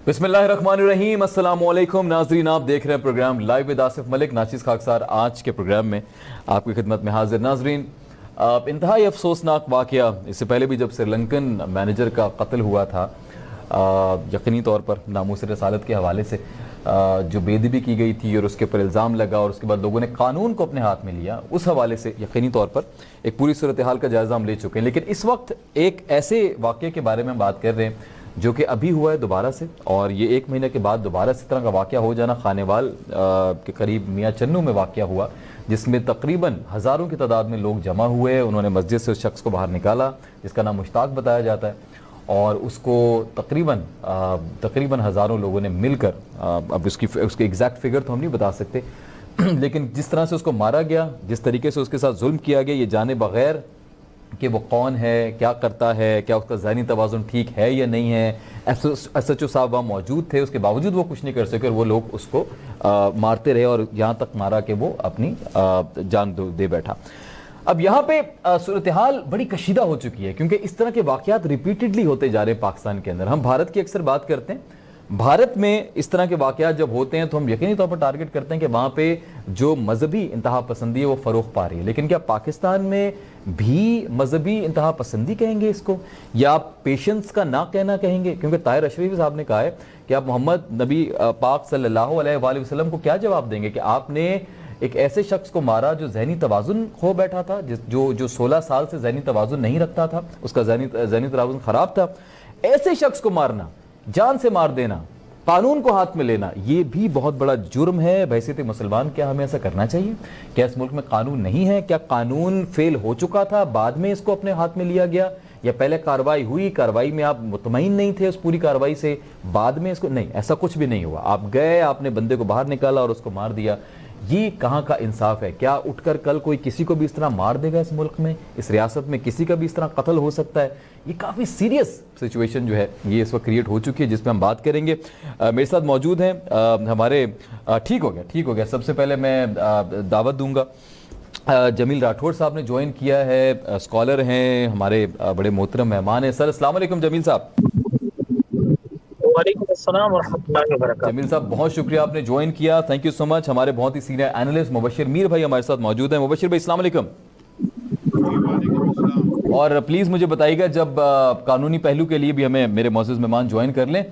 बिस्मिल्लाहिर्रहमानिर्रहीम, अस्सलाम वालेकुम नाज़रीन, आप देख रहे हैं program live with Asif Malik. नाचिस खाकसार आज के प्रोग्राम में आपकी खिदमत में हाजिर। नाज़रीन, इंतहाई अफसोसनाक वाक़या, इससे पहले भी जब श्रीलंकन मैनेजर का कत्ल हुआ था, यकीनी तौर पर नामूस रसालत के हवाले से जो बेदबी की गई थी और उसके ऊपर इल्ज़ाम लगा और उसके बाद लोगों ने कानून को अपने हाथ में लिया, उस हवाले से यकीनी तौर पर एक पूरी सूरत हाल का जायज़ा हम ले चुके हैं। लेकिन इस वक्त एक ऐसे वाक़े के बारे में बात कर रहे हैं जो कि अभी हुआ है दोबारा से, और ये एक महीने के बाद दोबारा से इस तरह का वाक़या हो जाना। खानेवाल के करीब मियाँ चन्नू में वाक़या हुआ, जिसमें तकरीबन हज़ारों की तादाद में लोग जमा हुए। उन्होंने मस्जिद से उस शख्स को बाहर निकाला जिसका नाम मुश्ताक बताया जाता है, और उसको तकरीबन हज़ारों लोगों ने मिलकर, अब उसकी एग्जैक्ट फिगर तो हम नहीं बता सकते, लेकिन जिस तरह से उसको मारा गया, जिस तरीके से उसके साथ जुल्म किया गया, ये जाने बगैर कि वो कौन है, क्या करता है, क्या उसका ज़हनी तवाज़ुन ठीक है या नहीं है। SHO साहब वहाँ मौजूद थे, उसके बावजूद वो कुछ नहीं कर सके और वो लोग उसको मारते रहे और यहाँ तक मारा कि वो अपनी जान दे बैठा। अब यहाँ पे सूरत हाल बड़ी कशीदा हो चुकी है, क्योंकि इस तरह के वाक़यात रिपीटेडली होते जा रहे हैं पाकिस्तान के अंदर। हम भारत की अक्सर बात करते हैं, भारत में इस तरह के वाक़यात जब होते हैं तो हम यकीनी तौर पर टारगेट करते हैं कि वहाँ पे जो मजहबी इंतहा पसंदी है वो फ़रोग़ पा रही है। लेकिन क्या पाकिस्तान में भी मजहबी इंतहा पसंदी कहेंगे इसको, या आप पेशेंस का ना कहना कहेंगे? क्योंकि ताहिर अशरफी साहब ने कहा है कि आप मोहम्मद नबी पाक सल्लल्लाहु अलैहि वसल्लम को क्या जवाब देंगे कि आपने एक ऐसे शख्स को मारा जो जहनी तवाज़ुन खो बैठा था, जो 16 साल से जहनी तवाज़ुन नहीं रखता था, उसका जहनी तवाज़ुन ख़राब था। ऐसे शख्स को मारना, जान से मार देना, कानून को हाथ में लेना, ये भी बहुत बड़ा जुर्म है बहैसियत मुसलमान। क्या हमें ऐसा करना चाहिए? क्या इस मुल्क में कानून नहीं है? क्या कानून फेल हो चुका था, बाद में इसको अपने हाथ में लिया गया, या पहले कार्रवाई हुई, कार्रवाई में आप मुतमईन नहीं थे उस पूरी कार्रवाई से, बाद में इसको नहीं? ऐसा कुछ भी नहीं हुआ। आप गए, आपने बंदे को बाहर निकाला और उसको मार दिया। ये कहाँ का इंसाफ है? क्या उठकर कल कोई किसी को भी इस तरह मार देगा? इस मुल्क में, इस रियासत में किसी का भी इस तरह कत्ल हो सकता है? ये काफ़ी सीरियस सिचुएशन जो है ये इस वक्त क्रिएट हो चुकी है, जिसमें हम बात करेंगे। मेरे साथ मौजूद हैं हमारे ठीक हो गया। सबसे पहले मैं दावत दूंगा जमील राठौड़ साहब ने ज्वाइन किया है, स्कॉलर हैं, हमारे बड़े मोहतरम मेहमान हैं। सर अस्सलाम वालेकुम जमील साहब। जमील साहब, बहुत शुक्रिया आपने ज्वाइन किया, थैंक यू सो मच। हमारे बहुत ही सीनियर एनालिस्ट मुबशिर मीर भाई हमारे साथ मौजूद हैं। मुबशिर भाई अस्सलाम वालेकुम। और प्लीज़ मुझे बताइएगा जब कानूनी पहलू के लिए भी हमें मेरे मौजूद मेहमान ज्वाइन कर लें।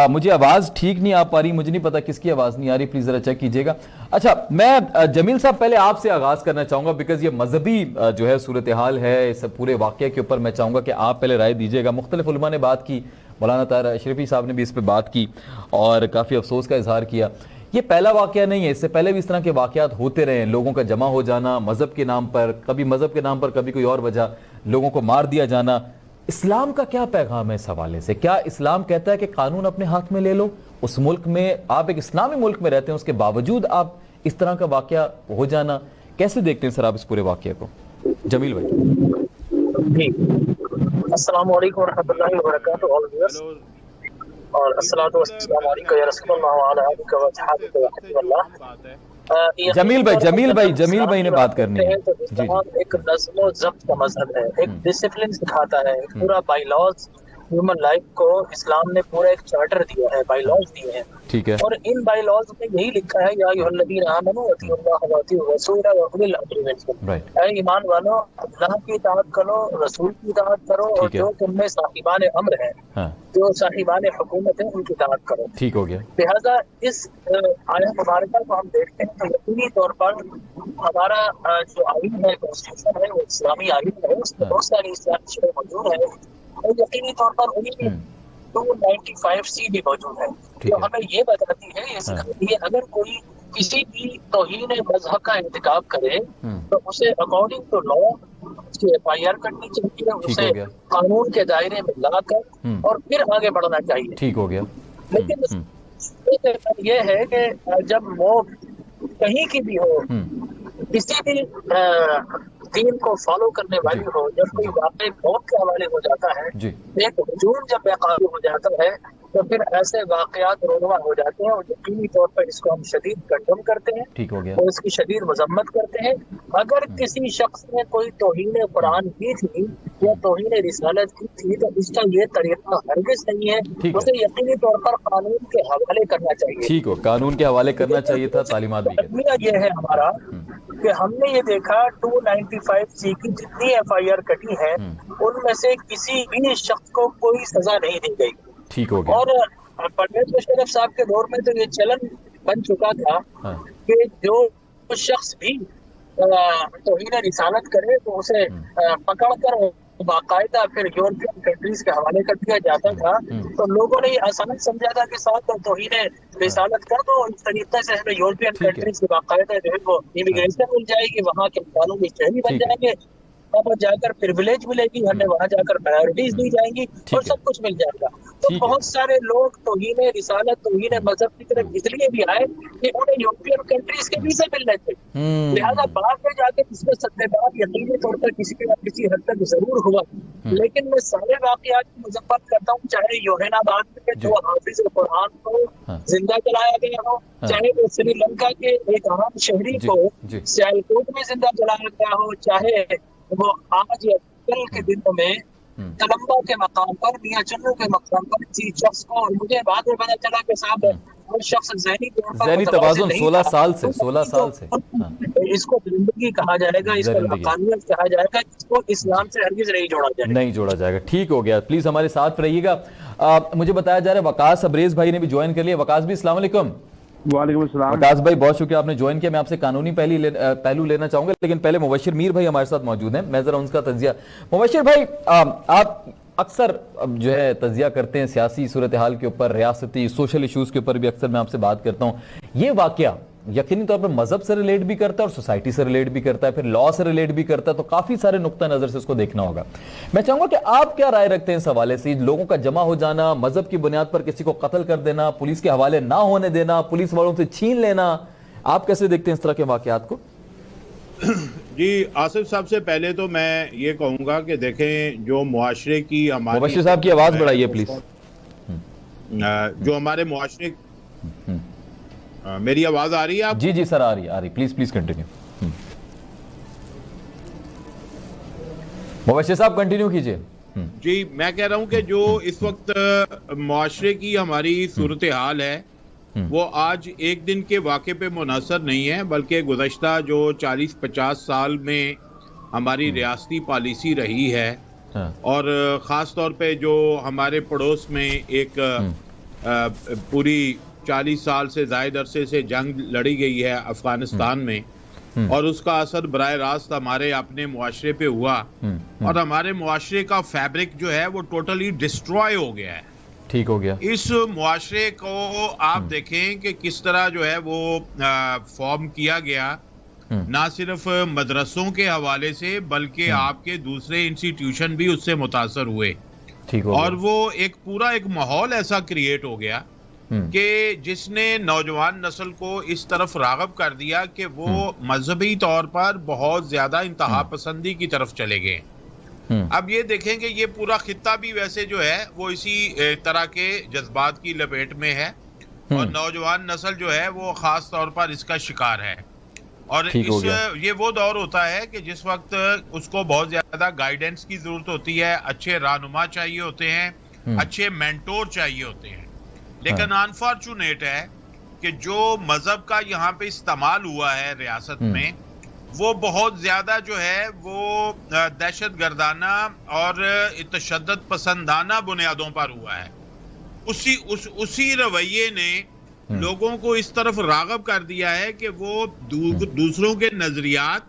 मुझे आवाज़ ठीक नहीं आ पा रही, मुझे नहीं पता किसकी आवाज़ नहीं आ रही, प्लीज़ ज़रा चेक कीजिएगा। अच्छा, मैं जमील साहब पहले आपसे आगाज़ करना चाहूँगा, बिकॉज ये मजहबी जो है सूरत हाल है, इस पूरे वाक़े के ऊपर मैं चाहूँगा कि आप पहले राय दीजिएगा। मुख्तलिफ उलमा ने बात की, मौलाना ताहिर अशरफी साहब ने भी इस पर बात की और काफ़ी अफसोस का इजहार किया। ये पहला वाक़या नहीं है, इससे पहले भी इस तरह के वाक़यात होते रहे हैं। लोगों का जमा हो जाना मज़हब के नाम पर, कभी मज़हब के नाम पर, कभी कोई और वजह, लोगों को मार दिया जाना। इस्लाम का क्या पैगाम है इस हवाले से? क्या इस्लाम कहता है कि कानून अपने हाथ में ले लो? उस मुल्क में, आप एक इस्लामी मुल्क में रहते हैं, उसके बावजूद आप इस तरह का वाक़या हो जाना कैसे देखते हैं सर आप इस पूरे वाक़े को? जमील भाई। अस्सलाम वालेकुम रहमतुल्लाहि व बरकातुहू और अस्सलातु वस्सलामु अलैका या रसूलल्लाह व अला आलिका व असहाबिका व हबिबल्लाह। जमील भाई ने बात करनी है। जी। एक नज़्म व ज़ब्त का मजहब है, एक डिसिप्लिन सिखाता है, पूरा बायलॉज ह्यूमन लाइफ को इस्लाम ने पूरा एक चार्टर दिया है, बायलॉज दिए हैं। ठीक है। और इन बायलॉज में यही लिखा है, या अय्युहल्लज़ीना आमनू अतिउल्लाह व अतिउर रसूल व उलिल अम्रि मिनकुम। ऐ ईमान वालों, अल्लाह की इताअत करो, रसूल की इताअत करो, और जो तुम में साहिबान अम्र है, जो साहिबान हुकूमत है, उनकी इताअत करो। ठीक हो गया। लिहाजा इस आयत मुबारका को हम देखते हैं तो यकीनी तौर पर हमारा जो आइन है, कॉन्स्टिट्यूशन है, वो इस्लामी आइन है, उसमें बहुत सारी इस्लामी शर्तें मौजूद है, और यकीनी तौर पर उन्हीं 295C भी मौजूद है, जो हमें ये बताती है, ये सिखाती है, अगर कोई किसी भी तौहीन मजहब का इंतकाब करे तो उसे अकॉर्डिंग टू लॉ उसकी FIR करनी चाहिए, उसे कानून के दायरे में लाकर और फिर आगे बढ़ना चाहिए। ठीक हो गया। लेकिन ये है कि जब वो कहीं की भी हो, किसी भी दीन को फॉलो करने वाली हो, जब कोई वाक़ई मौत के हवाले हो जाता है, एक हुजूम जब बेकाबू हो जाता है, तो फिर ऐसे वाक़यात रोनवा हो जाते हैं, और यकीनी तौर पर इसको हम शदीद कंडम करते हैं। ठीक हो गया। और इसकी शदीद मजम्मत करते हैं। अगर किसी शख्स ने कोई तौहीन कुरान की थी या तौहीन रिसालत की थी, तो इसका ये तरीका हरगिज नहीं है। ठीक है, उसे यकीनी तौर पर कानून के हवाले करना चाहिए। ठीक हो, कानून के हवाले करना चाहिए था, तालीमात भी कहते अलमिया ये है हमारा कि हमने ये देखा 295C की जितनी FIR कटी है, उनमें से किसी भी शख्स को कोई सजा नहीं दी गई। ठीक हो गया। और परवेज मुशर्रफ साहब के दौर में तो ये चलन बन चुका था हाँ, कि जो शख्स भी तौहीन रिसालत करे तो उसे पकड़ कर बाकायदा फिर यूरोपियन कंट्रीज के हवाले कर दिया जाता था। तो लोगों ने ये आसान समझा था कि साथ तौहीन रिसालत कर दो, इस तरीके से हमें यूरोपियन ठीक है। कंट्रीज की बाकायदा जो है वो इमिग्रेशन मिल जाएगी, वहाँ के कानूनी शहरी बन ठीक है। जाएंगे, वहाँ जाकर प्रिविलेज मिलेगी, हमें वहाँ जाकर प्रायोरिटीज दी जाएंगी और है। सब कुछ मिल जाएगा। तो ठीक है। बहुत सारे लोग तौहीन रिसालत, तौहीन मजहब की तरफ इसलिए भी आए कि उन्हें यूरोपियन कंट्रीज के वीजा मिलने थे। लिहाजा बाद में जाकर इसमें सत्तेबाद यकीनी तौर पर किसी के किसी हद तक जरूर हुआ, लेकिन मैं सारे वाकयात की मजम्मत करता हूँ, चाहे योहेनाबाद में जो हाफिज कुरान को जिंदा जलाया गया हो, चाहे वो श्रीलंका के एक आम शहरी को सियालकोट में जिंदा जलाया गया हो, चाहे वो आज या कल के दिनों में कोलंबो के मकाम पर, मियां चन्नू के मकाम पर किसी शख्स को, और मुझे बाद में पता चला कि साहब वो शख्स ज़हनी तवाज़ुन 16 साल से इसको दरिंदगी कहा जाएगा, इसको हक़ानियत कहा जाएगा, इसको इस्लाम से हरगिज़ नहीं जोड़ा जाएगा। नहीं जोड़ा जाएगा। ठीक हो गया, प्लीज हमारे साथ रहिएगा। मुझे बताया जा रहा है वकास अब्रेज भाई ने भी ज्वाइन कर लिया। वकास भी अस्सलाम वालेकुम। वालेकुम अस्सलाम। वकास भाई बहुत शुक्रिया आपने ज्वाइन किया। मैं आपसे कानूनी पहलू लेना चाहूंगा, लेकिन पहले मुबशिर मीर भाई हमारे साथ मौजूद हैं, मैं जरा उनका तजिया। मुबशिर भाई, आप अक्सर जो है तजिया करते हैं सियासी सूरत हाल के ऊपर, रियासती सोशल इशूज के ऊपर भी अक्सर मैं आपसे बात करता हूँ। ये वाकया यकीनी तौर पर मजहब से रिलेट भी करता है और सोसाइटी से रिलेट भी करता है, फिर लॉ से रिलेट भी करता है, तो काफी सारे नुक्ता नजर से इसको देखना होगा। मैं चाहूंगा कि आप क्या राय रखते हैं इस हवाले से, लोगों का जमा हो जाना, मजहब की बुनियाद पर किसी को कत्ल कर देना, पुलिस के हवाले ना होने देना, पुलिस वालों से छीन लेना, आप कैसे देखते हैं इस तरह के वाकयात को? जी आसिफ साहब, से पहले तो मैं ये कहूंगा कि देखें, जो मुआशरे की हमारी, मुबशिर साहब की आवाज बढ़ाइए प्लीज, जो हमारे मुआशरे, मेरी आवाज आ रही है आप? जी जी सर, आ रही, प्लीज प्लीज कंटिन्यू। मुबशिर साहब कंटिन्यू कीजिए। जी मैं कह रहा हूं कि जो इस वक्त मुआशरे की हमारी सूरत हाल है, वो आज एक दिन के वाक़े पे मुनहसर नहीं है, बल्कि गुज़श्ता जो 40-50 साल में हमारी रियासती पॉलिसी रही है, और ख़ास तौर पे जो हमारे पड़ोस में एक पूरी 40 साल से ज़ायद अरसे से जंग लड़ी गई है अफ़गानिस्तान में, और उसका असर बराह रास्त हमारे अपने मुआशरे पे हुआ, और हमारे मुआशरे का फैब्रिक जो है वो टोटली डिस्ट्रॉय हो गया है। ठीक हो गया। इस मुआशरे को आप देखें कि किस तरह जो है वो फॉर्म किया गया, ना सिर्फ मदरसों के हवाले से बल्कि आपके दूसरे इंस्टीट्यूशन भी उससे मुतासर हुए। ठीक हो और वो एक पूरा एक माहौल ऐसा क्रिएट हो गया कि जिसने नौजवान नस्ल को इस तरफ राग़ब कर दिया कि वो मजहबी तौर पर बहुत ज्यादा इंतहा पसंदी की तरफ चले गए। अब ये देखेंगे ये पूरा खित्ता भी वैसे जो है वो इसी तरह के जज्बात की लपेट में है, और नौजवान नस्ल जो है वो खास तौर पर इसका शिकार है। और ये वो दौर होता है कि जिस वक्त उसको बहुत ज्यादा गाइडेंस की जरूरत होती है, अच्छे रहनुमा चाहिए होते हैं, अच्छे मेंटोर चाहिए होते हैं। लेकिन अनफॉर्चुनेट है कि जो मजहब का यहाँ पे इस्तेमाल हुआ है रियासत में, वो बहुत ज्यादा जो है वो दहशत गर्दाना और तशद्दुद पसंदाना बुनियादों पर हुआ है। उसी रवैये ने लोगों को इस तरफ राग़ब कर दिया है कि वो दूसरों के नजरियात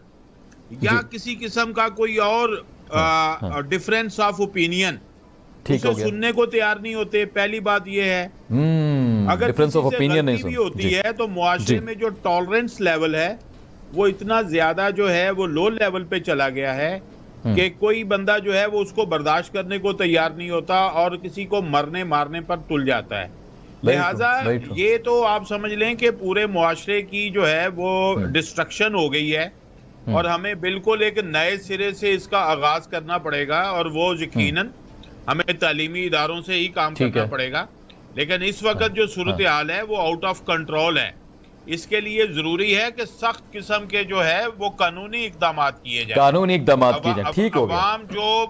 या किसी किस्म का कोई और डिफरेंस ऑफ ओपिनियन उसे सुनने को तैयार नहीं होते। पहली बात यह है, अगर डिफरेंस ऑफ ओपिनियन नहीं भी होती है तो मुआशरे में जो टॉलरेंस लेवल है वो इतना ज्यादा जो है वो लो लेवल पे चला गया है कि कोई बंदा जो है वो उसको बर्दाश्त करने को तैयार नहीं होता और किसी को मरने मारने पर तुल जाता है। लिहाजा ये तो आप समझ लें कि पूरे मुआशरे की जो है वो डिस्ट्रक्शन हो गई है, और हमें बिल्कुल एक नए सिरे से इसका आगाज करना पड़ेगा, और वो यकीनन हमें तालीमी इदारों से ही काम करना पड़ेगा। लेकिन इस वक्त जो सूरत हाल है वो आउट ऑफ कंट्रोल है। इसके लिए जरूरी है कि सख्त किस्म के जो है वो कानूनी इकदाम किए जाए, कानूनी इकदाम किए जाए। ठीक हो गया। अवाम जो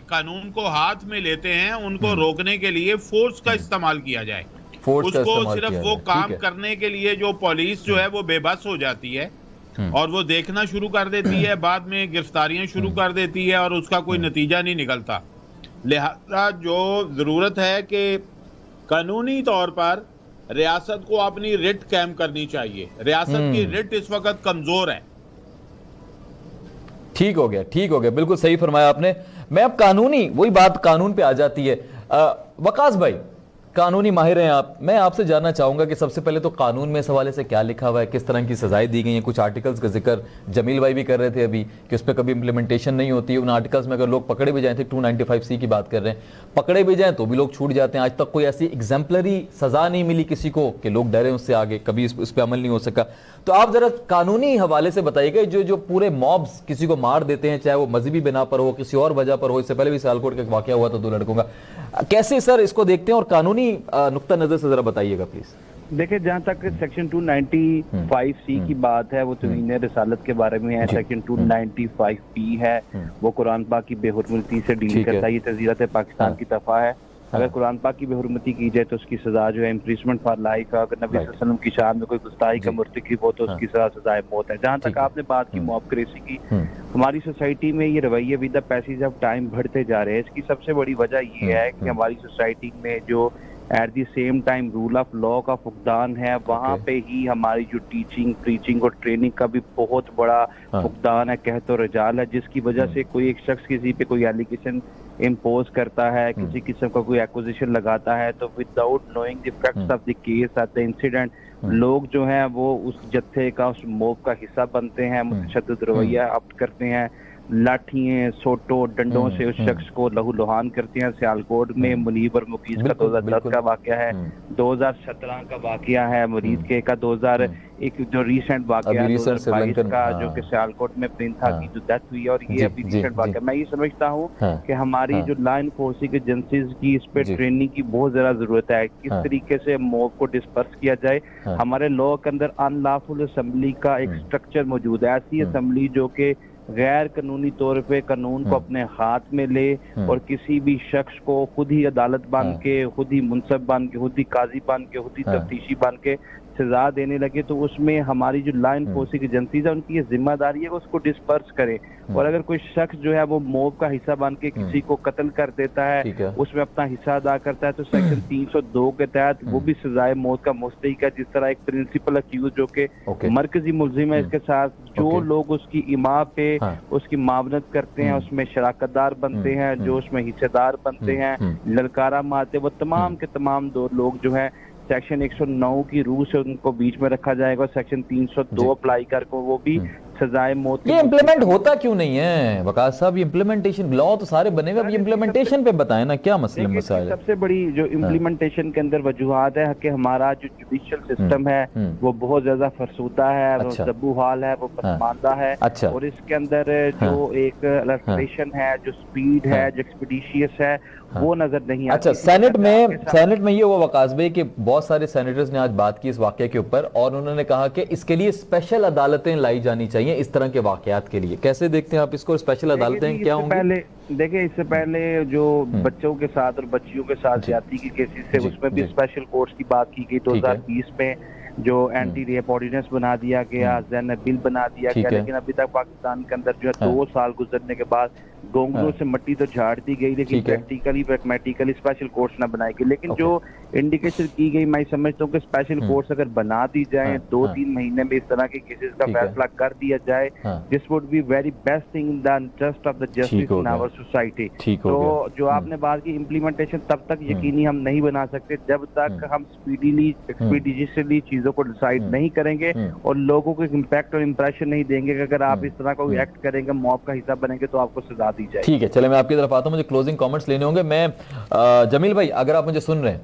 कानून को हाथ में लेते हैं उनको रोकने के लिए फोर्स का इस्तेमाल किया जाए। उसको सिर्फ वो काम करने के लिए जो पुलिस जो है वो बेबस हो जाती है और वो देखना शुरू कर देती है, बाद में गिरफ्तारियां शुरू कर देती है और उसका कोई नतीजा नहीं निकलता। लिहाजा जो जरूरत है कि कानूनी तौर पर रियासत को अपनी रिट कायम करनी चाहिए। रियासत की रिट इस वक्त कमजोर है। ठीक हो गया, ठीक हो गया, बिल्कुल सही फरमाया आपने। मैं अब कानूनी, वही बात कानून पे आ जाती है। वकास भाई कानूनी माहिर हैं आप, मैं आपसे जानना चाहूंगा कि सबसे पहले तो कानून में इस हवाले से क्या लिखा हुआ है, किस तरह की सजाएं दी गई हैं। कुछ आर्टिकल्स का जिक्र जमील भाई भी कर रहे थे अभी कि उस पर कभी इंप्लीमेंटेशन नहीं होती। उन आर्टिकल्स में अगर लोग पकड़े भी जाए थे, 295C की बात कर रहे हैं, पकड़े भी जाएं तो भी लोग छूट जाते हैं। आज तक कोई ऐसी एग्जाम्पलरी सजा नहीं मिली किसी को कि लोग डरे उससे आगे, कभी इस पर अमल नहीं हो सका। तो आप जरा कानूनी हवाले से बताइएगा, जो पूरे मॉब्स किसी को मार देते हैं, चाहे वो मजहबी बिना पर हो, किसी और वजह पर हो, इससे पहले भी सियालकोट का वाकया हुआ था 2 लड़कों का, कैसे सर इसको देखते हैं और कानूनी नुक्ता नजर से जरा बताइएगा प्लीज। देखिए, जहाँ तक सेक्शन 295C की बात है वो तवीन रिसालत के बारे में है। सेक्शन 295P है वो कुरान पाक की बेहुरमती से डील करता है। ये तज़ीरत पाकिस्तान की दफा है। अगर कुरान पाक की बेहुरमती की जाए तो उसकी सजा जो है इम्प्रिजमेंट फॉर लाइफ। अगर नबी सल्लल्लाहु अलैहि वसल्लम की शान में कोई गुस्ताखी का मुर्तकिब हो तो उसकी सजाए मौत है। जहाँ तक आपने बात की मॉबक्रेसी की, हमारी सोसाइटी में ये रवैये with the passage of time बढ़ते जा रहे हैं। इसकी सबसे बड़ी वजह ये है कि हमारी सोसाइटी में जो at the same time rule of law का फुकदान है, वहाँ पे ही हमारी जो टीचिंग, प्रीचिंग और ट्रेनिंग का भी बहुत बड़ा फुकदान है, कहतो रजाल है, जिसकी वजह से कोई एक शख्स किसी पे कोई एलिगेशन इम्पोज करता है, किसी किस्म का कोई एक्विजिशन लगाता है, तो without knowing the facts of the case of the incident लोग जो हैं वो उस जत्थे का, उस मोब का हिस्सा बनते हैं, मुतशद्दिद रवैया अप्ट करते हैं, लाठियां, सोटो, डंडों से उस शख्स को लहू लुहान करते हैं। सियालकोट में मुनीब और मुकीस का 2010 का वाकया है, 2017 का वाकया है मुरीद के का, 2001 जो रिसेंट वाकया 2022 का जो कि सियालकोट में प्रिंथा की जो डेथ हुई, और ये अभी रिसेंट वाकया। मैं ये समझता हूँ कि हमारी जो लॉ एनफोर्सिंग एजेंसीज की इस पे ट्रेनिंग की बहुत ज्यादा जरूरत है, किस तरीके से मोब को डिस्पर्स किया जाए। हमारे लॉ के अंदर अनलॉफुल असेंबली का एक स्ट्रक्चर मौजूद है। ऐसी असेंबली जो कि गैर कानूनी तौर पे कानून को अपने हाथ में ले और किसी भी शख्स को खुद ही अदालत बन के, खुद ही मुंसब बन के, खुद ही काजी बन के, खुद ही तफ्तीशी बन के सजा देने लगे, तो उसमें हमारी जो लॉ एनफोर्सिंग एजेंसीज है उनकी ये जिम्मेदारी है कि उसको डिस्पर्स करें। और अगर कोई शख्स जो है वो मोब का हिस्सा बन के किसी को कत्ल कर देता है, उसमें अपना हिस्सा अदा करता है, तो सेक्शन 302 के तहत वो भी सजाए मौत का मुस्तहिक है। जिस तरह एक प्रिंसिपल अक्यूज जो कि मरकजी मुलजिम है, इसके साथ जो लोग उसकी इमा पे उसकी मावनत करते हैं, उसमें शराकतदार बनते हैं, जो उसमें हिस्सेदार बनते हैं, ललकारा मारते, वो तमाम के तमाम 2 लोग जो है सेक्शन 109 की रूह से उनको बीच में रखा जाएगा। सेक्शन 302 अप्लाई कर को वो भी सजाए मौत। ये इम्प्लीमेंट होता क्यों नहीं है वकास साहब? ये इम्प्लीमेंटेशन, लॉ तो सारे बने हुए, अब ये इम्प्लीमेंटेशन पे बताएं ना, क्या मसला है? सबसे बड़ी जो इम्प्लीमेंटेशन के अंदर वजूहात है कि हमारा जो जुडिशियल सिस्टम है वो बहुत ज्यादा फरसूता है, वो जब्बू हाल है, वो पसमानदा है। और इसके अंदर जो एक अल्टरेशन है, जो स्पीड है, जो एक्सपीडिशियस है, वो नजर नहीं आता। अच्छा, सेनेट में ये हुआ वकास भाई कि बहुत सारे सेनेटर्स ने आज बात की इस वाकये के ऊपर और उन्होंने कहा कि इसके लिए स्पेशल अदालतें लाई जानी चाहिए इस तरह के वाकयात के लिए। कैसे देखते हैं आप इसको? स्पेशल अदालतें क्या होंगी? देखिए, इससे पहले जो बच्चों के साथ और बच्चियों के साथ ज्यादती की केसेस थे उसमें भी स्पेशल कोर्ट्स की बात की गई। 2020 में जो एंटी रेप ऑर्डिनेंस बना दिया गया, बिल बना दिया गया, लेकिन अभी तक पाकिस्तान के अंदर जो है 2 साल गुजरने के बाद गोंगलों से मट्टी तो झाड़ दी गई, लेकिन प्रैक्टिकली प्रैग्मेटिकली स्पेशल कोर्ट्स ना बनाई गई। लेकिन जो इंडिकेशन की गई, मैं समझता हूँ कि स्पेशल कोर्ट्स अगर बना दी जाए, 2-3 महीने में इस तरह के केसेस का फैसला कर दिया जाए, this would be very best thing in the interest of the justice in our society. तो जो आपने बात की इम्प्लीमेंटेशन, तब तक यकीनी हम नहीं बना सकते जब तक हम स्पीडीली एक्सपीडिशियसली चीजों को डिसाइड नहीं करेंगे और लोगों को इम्पैक्ट और इम्प्रेशन नहीं देंगे कि अगर आप इस तरह का एक्ट करेंगे, मॉब का हिस्सा बनेंगे, तो आपको सजा दी जाए। ठीक है, चले मैं आपकी तरफ आता हूं, मुझे क्लोजिंग कमेंट्स लेने होंगे। मैं जमील भाई, अगर आप मुझे सुन रहे हैं,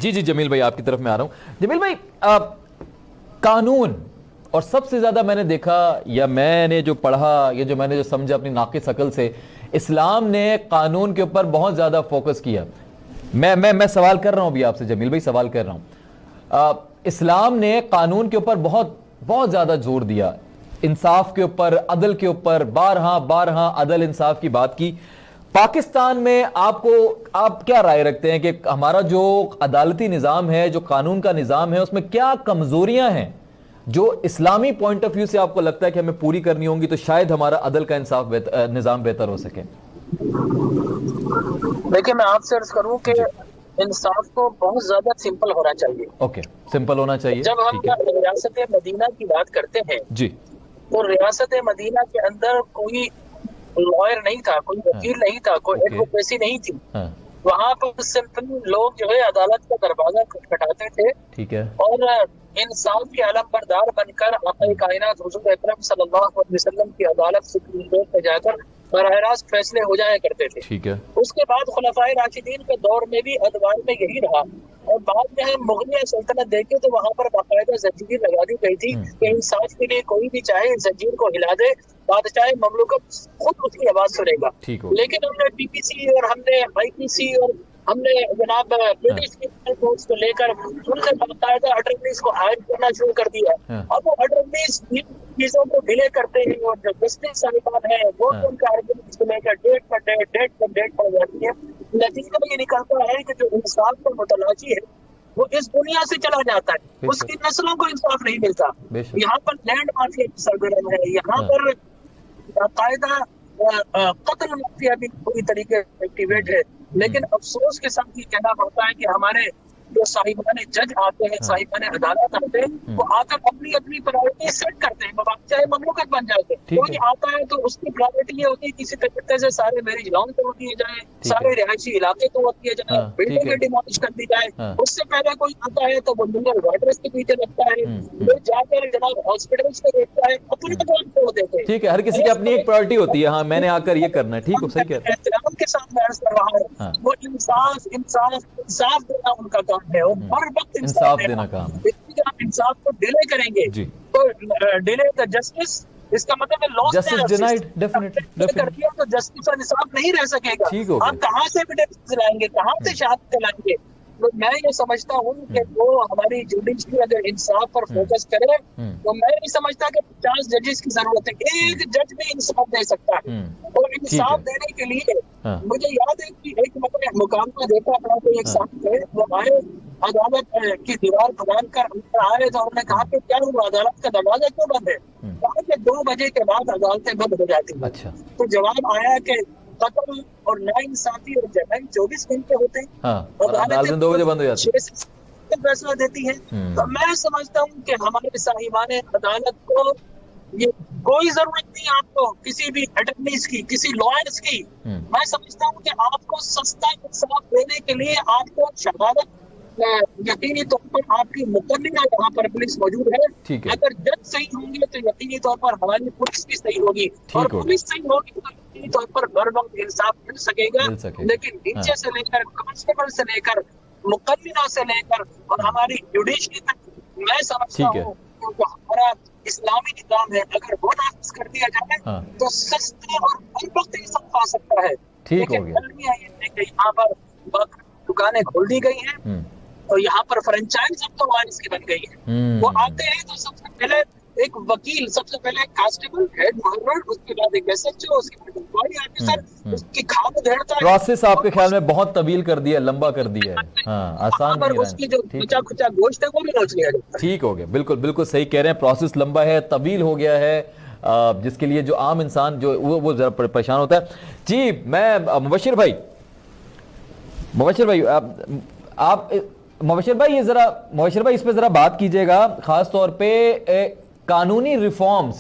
जी जमील भाई आपकी तरफ मैं आ रहा हूं। जमील भाई, कानून, और सबसे ज्यादा मैंने देखा या मैंने जो पढ़ा या जो मैंने जो समझा अपनी नाकिस अकल से, इस्लाम ने कानून के ऊपर बहुत ज्यादा फोकस किया। मैं सवाल कर रहा हूं अभी आपसे जमील भाई, सवाल कर रहा हूं। इस्लाम ने कानून के ऊपर बहुत बहुत ज़्यादा जोर दिया, इंसाफ के ऊपर, अदल के ऊपर, बारहा अदल इंसाफ की बात की। पाकिस्तान में आप क्या राय रखते हैं कि हमारा जो अदालती निज़ाम है, जो कानून का निज़ाम है, उसमें क्या कमज़ोरियां हैं जो इस्लामी पॉइंट ऑफ व्यू से आपको लगता है कि हमें पूरी करनी होंगी तो शायद हमारा अदल का इंसाफ निज़ाम बेहतर हो सके? देखिए, मैं आपसे अर्ज करूं कि इंसाफ को बहुत ज्यादा सिंपल होना चाहिए। ओके, सिंपल होना चाहिए। जब हम रियासत मदीना की बात करते हैं जी, तो रियासत मदीना के अंदर कोई लॉयर नहीं था, कोई वकील नहीं था, कोई एडवोकेसी नहीं थी। वहाँ पर सिंपल लोग जो है अदालत का दरवाजा खटखटाते थे, ठीक है, और इंसाफ के अलमबरदार बनकर आक़ाए कायनात हुज़ूर अकरम सल्लल्लाहु अलैहि वसल्लम की अदालत सुप्रीम कोर्ट में जाकर बराह रास्त फैसले हो जाया करते थे। ठीक है। उसके बाद खुलफाए राशिदीन के दौर में भी अदवार में यही रहा, और बाद में हम मुगलिया सल्तनत देखे तो वहाँ पर बाकायदा जंजीर लगा दी गई थी कि इंसाफ के लिए कोई भी चाहे जंजीर को हिला दे, बादशाह ममलुकत खुद उसकी आवाज सुनेगा। लेकिन हमने पीपीसी और हमने आईपीसी और हमने जनाब ब्रिटिश की फोर्स को लेकर उनसे बाकायदा अटर्नीज को हायर करना शुरू कर दिया। अब वो अटर्नीज चीजों को डिले करते हैं, और जो जस्टिस साहिबान है वो उनका आर्गुमेंट्स को लेकर डेट पर डेट पड़ जाती है। नतीजा ये निकलता है कि जो इंसाफ का मुतलाशी है वो इस दुनिया से चला जाता है, उसकी नस्लों को इंसाफ नहीं मिलता। यहाँ पर लैंड माफिया सरगर्म है, यहाँ पर बाकायदा कत्ल माफिया भी पूरी तरीके से एक्टिवेट है। लेकिन अफसोस के साथ ये कहना पड़ता है कि हमारे जो साहिबान जज आते हैं, साहिबान अदालत आते हैं, वो आकर अपनी अपनी प्रायोरिटी सेट करते हैं, चाहे ममलुकत बन जाते हैं। कोई आता है तो उसकी प्रायोरिटी ये होती है किसी तरीके से सारे मैरिज लॉन तोड़ दिए जाए, सारे रिहायशी इलाके तोड़ दिए जाए, बिल्डिंगें डिमोलिश कर दी जाए। उससे पहले कोई आता है तो वो मिनरल वाटर्स के पीछे लगता है, वो जाकर जनाब हॉस्पिटल्स को देखता है, अपनी दुकान तोड़ देते हैं। ठीक है, हर किसी की अपनी एक प्रायोरिटी होती है। हाँ, मैंने आकर ये करना है। ठीक है, सही कह रहे हैं। एहतराम के साथ बहस कर रहा है, वो इंसाफ देना उनका काम है, और हर वक्त इंसाफ देना काम है। आप इंसाफ को डिले करेंगे तो डिले द जस्टिस, इसका मतलब है लॉस जस्टिस डिनाइड, डेफिनेटली कर दिया तो जस्टिस और इंसाफ नहीं रह सकेगा। आप कहाँ से एविडेंस लाएंगे, कहाँ से शहादत लाएंगे? तो मैं ये समझता हूँ कि वो हमारी जुडिशरी अगर इंसाफ पर फोकस करे तो मैं नहीं समझता कि 50 जजेस की जरूरत है। एक जज भी इंसाफ दे सकता है, और इंसाफ देने के लिए मुझे याद है कि एक मुकाबला देखा अपना कोई एक साथी है, वो आए अदालत की दीवार खुदान कर आए तो उन्होंने कहा कि क्या हुआ, अदालत का दरवाजा क्यों बंद है? कहा कि 2 बजे के बाद अदालतें बंद हो जाती है। अच्छा। तो जवाब आया कि कत्ल और नाइंसाफी और जराइम 24 घंटे होते हैं, और अदालतें 2 बजे बंद हो जाती है, फैसला देती है। तो मैं समझता हूँ कि हमारे साहिबान अदालत को ये कोई जरूरत नहीं आपको किसी भी अटर्नीज की, किसी लॉयर्स की। मैं समझता हूँ कि आपको सस्ता इंसाफ देने के लिए आपको शहादत यकीनी तौर पर आपकी मुकदमा यहाँ पर पुलिस मौजूद है। अगर जज सही होंगे तो यकीनी तौर पर हमारी पुलिस भी सही होगी, और पुलिस सही होगी तो यकीनी तौर पर हर वक्त इंसाफ मिल सकेगा। लेकिन नीचे से लेकर कांस्टेबल से लेकर मुकदमा से लेकर और हमारी जुडिशरी तक मैं समझता हूँ कि हमारा इस्लामी निज़ाम है, अगर वो नाफिज कर दिया जाए तो सस्ते और हर वक्त इंसाफ आ सकता है। लेकिन यहाँ पर दुकानें खोल दी गई हैं, तो यहाँ पर फ्रेंचाइज अब तो वारिस की बन गई है। वो आते हैं तो सबसे पहले एक वकील, सबसे पहले एक कांस्टेबल, हेड मुहर्रिर, उसके बाद एक एसएचओ, उसके बाद इंक्वायरी ऑफिसर, उसकी खाद उधेड़ता है। प्रोसेस आपके ख्याल में बहुत तवील कर दिया, लंबा कर दिया है। हाँ, आसान नहीं है। उसकी जो कुचा कुचा गोश्त है वो भी नोच लिया जाता है। ठीक हो गया, बिल्कुल बिल्कुल सही कह रहे हैं। प्रोसेस लंबा है, तवील हो गया है, जिसके लिए जो आम इंसान जो वो जरा परेशान होता है। जी, मैं मुबशिर भाई आप मुबशिर भाई इस पे ज़रा बात कीजिएगा, ख़ास तौर पे कानूनी रिफॉर्म्स,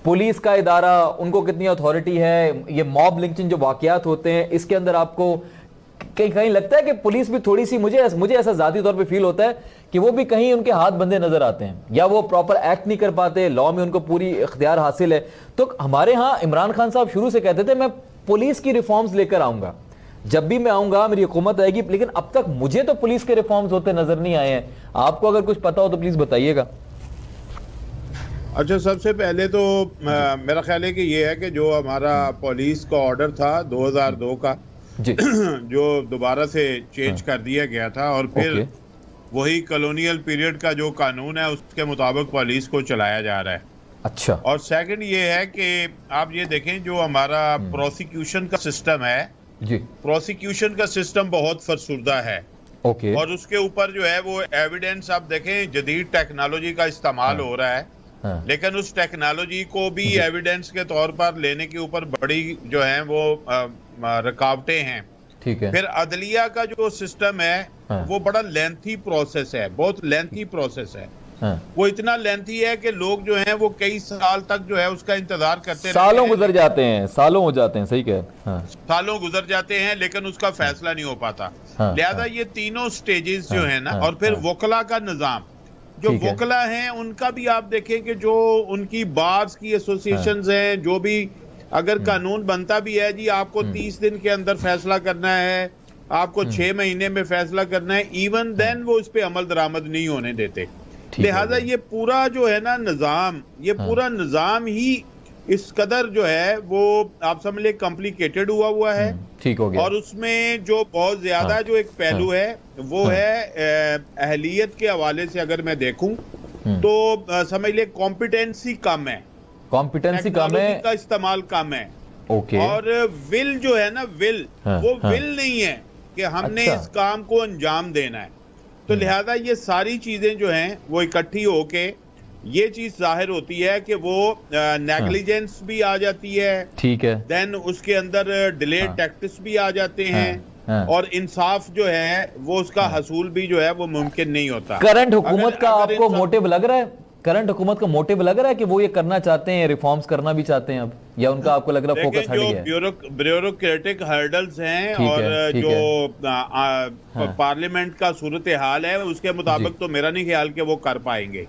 पुलिस का इदारा, उनको कितनी अथॉरिटी है, ये मॉब लिंचिंग जो वाक़यात होते हैं, इसके अंदर आपको कहीं लगता है कि पुलिस भी थोड़ी सी, मुझे ऐसा ज़ाती तौर पे फील होता है कि वो भी कहीं उनके हाथ बंधे नज़र आते हैं, या वो प्रॉपर एक्ट नहीं कर पाते, लॉ में उनको पूरी इख्तियार हासिल है। तो हमारे यहाँ इमरान खान साहब शुरू से कहते थे मैं पुलिस की रिफॉर्म्स लेकर आऊँगा, जब भी मैं आऊंगा मेरी हुकूमत आएगी, लेकिन अब तक मुझे तो पुलिस के रिफॉर्म्स होते नजर नहीं आए हैं। आपको अगर कुछ पता हो तो प्लीज बताइएगा। अच्छा, सबसे पहले तो मेरा ख्याल है कि ये है कि जो हमारा पुलिस का ऑर्डर था 2002 का जी जो दोबारा से चेंज कर दिया गया था, और फिर वही कॉलोनियल पीरियड का जो कानून है उसके मुताबिक पुलिस को चलाया जा रहा है। अच्छा। और सेकंड ये है कि आप ये देखें जो हमारा प्रोसिक्यूशन का सिस्टम है जी, प्रोसिक्यूशन का सिस्टम बहुत फरसुर्दा है। ओके। और उसके ऊपर जो है वो एविडेंस आप देखें जदीद टेक्नोलॉजी का इस्तेमाल हो रहा है, लेकिन उस टेक्नोलॉजी को भी एविडेंस के तौर पर लेने के ऊपर बड़ी जो है वो रुकावटें हैं। ठीक है। फिर अदलिया का जो सिस्टम है वो बड़ा लेंथी प्रोसेस है, बहुत लेंथी प्रोसेस है। वो इतना लेंथी है कि लोग जो हैं वो कई साल तक जो है उसका इंतजार करते सालों गुजर जाते हैं, सालों हो जाते हैं, सही कह सालों गुजर जाते हैं, लेकिन उसका फैसला नहीं हो पाता। लिहाजा ये तीनों स्टेजेस जो है ना, और फिर वकला का निजाम, जो वकला हैं उनका भी आप देखें कि जो उनकी बार्स की एसोसिएशंस हैं, जो भी अगर कानून बनता भी है जी आपको 30 दिन के अंदर फैसला करना है, आपको 6 महीने में फैसला करना है, इवन देन वो इस पे अमल दरामद नहीं होने देते। लिहाजा ये पूरा जो है ना निजाम, ये पूरा निजाम ही इस कदर जो है वो आप समझ ले कॉम्प्लिकेटेड हुआ है। ठीक हो गया। और उसमें जो बहुत ज्यादा जो एक पहलू है वो है अहलियत के हवाले से अगर मैं देखूं तो समझ ले कॉम्पिटेंसी कम है, कॉम्पिटेंसी कम है, का इस्तेमाल कम है। ओके। और विल जो है ना, विल वो विल नहीं है कि हमने इस काम को अंजाम देना है। तो लिहाजा ये सारी चीजें जो हैं वो इकट्ठी होके ये चीज जाहिर होती है कि वो नेग्लिजेंस भी आ जाती है। ठीक है। देन उसके अंदर डिलेड टैक्टिक्स भी आ जाते हैं और इंसाफ जो है वो उसका हसूल भी जो है वो मुमकिन नहीं होता। करंट हुकूमत का आपको मोटिव लग रहा है, करंट हुकूमत का मोटिव लग रहा है कि वो ये करना चाहते हैं, रिफॉर्म्स करना भी चाहते हैं अब, या उनका आपको लग रहा है फोकस हट गया है? ब्यूरोक्रेटिक हर्डल्स हैं और जो पार्लियामेंट का सूरत हाल है उसके मुताबिक तो मेरा नहीं ख्याल कि वो कर पाएंगे।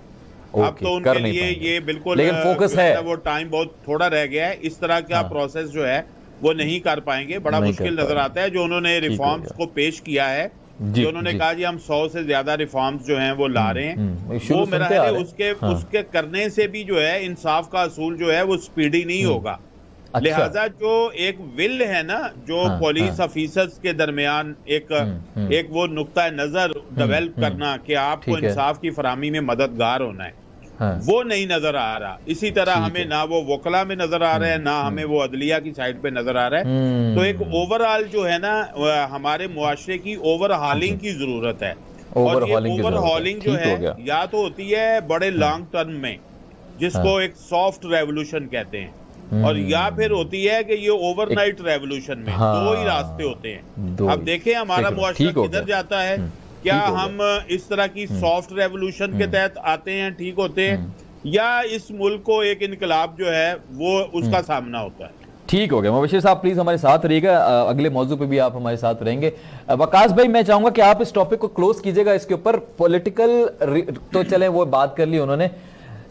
अब तो उनके लिए ये बिल्कुल लेकिन फोकस है, वो टाइम बहुत थोड़ा रह गया है, इस तरह का प्रोसेस जो है वो नहीं कर पाएंगे। बड़ा मुश्किल नजर आता है जो उन्होंने रिफॉर्म्स को पेश किया है, जो उन्होंने कहा जी हम 100 से ज्यादा रिफॉर्म्स जो हैं वो ला रहे हैं, वो मेरा है उसके करने से भी जो है इंसाफ का असूल जो है वो स्पीडी नहीं होगा। लिहाजा जो एक विल है ना जो पुलिस ऑफिसर्स के दरमियान एक वो नुक्ता नजर डेवलप करना कि आपको इंसाफ की फराहमी में मददगार होना है, वो नहीं नजर आ रहा। इसी तरह हमें ना वो वकला में नजर आ रहा है, ना हमें वो अदलिया की साइड पे नजर आ रहा है। तो एक ओवरऑल जो है ना हमारे मुआशरे की ओवरहॉलिंग की जरूरत है। और ये ओवरहॉलिंग जो है या तो होती है बड़े लॉन्ग टर्म में, जिसको एक सॉफ्ट रेवोल्यूशन कहते हैं, और या फिर होती है कि ये ओवरनाइट रेवोल्यूशन में। दो ही रास्ते होते हैं। अब देखें हमारा मुआशरा किधर जाता है, क्या हम इस तरह की सॉफ्ट रेवोल्यूशन के तहत आते हैं, ठीक होते हैं, या इस मुल्क को एक इनकलाब जो है वो उसका सामना होता है। ठीक हो गया। मुबशिर साहब प्लीज हमारे साथ रहिएगा, अगले मौजू पे भी आप हमारे साथ रहेंगे। वकास भाई मैं चाहूंगा कि आप इस टॉपिक को क्लोज कीजिएगा। इसके ऊपर पॉलिटिकल तो चले वो बात कर ली उन्होंने,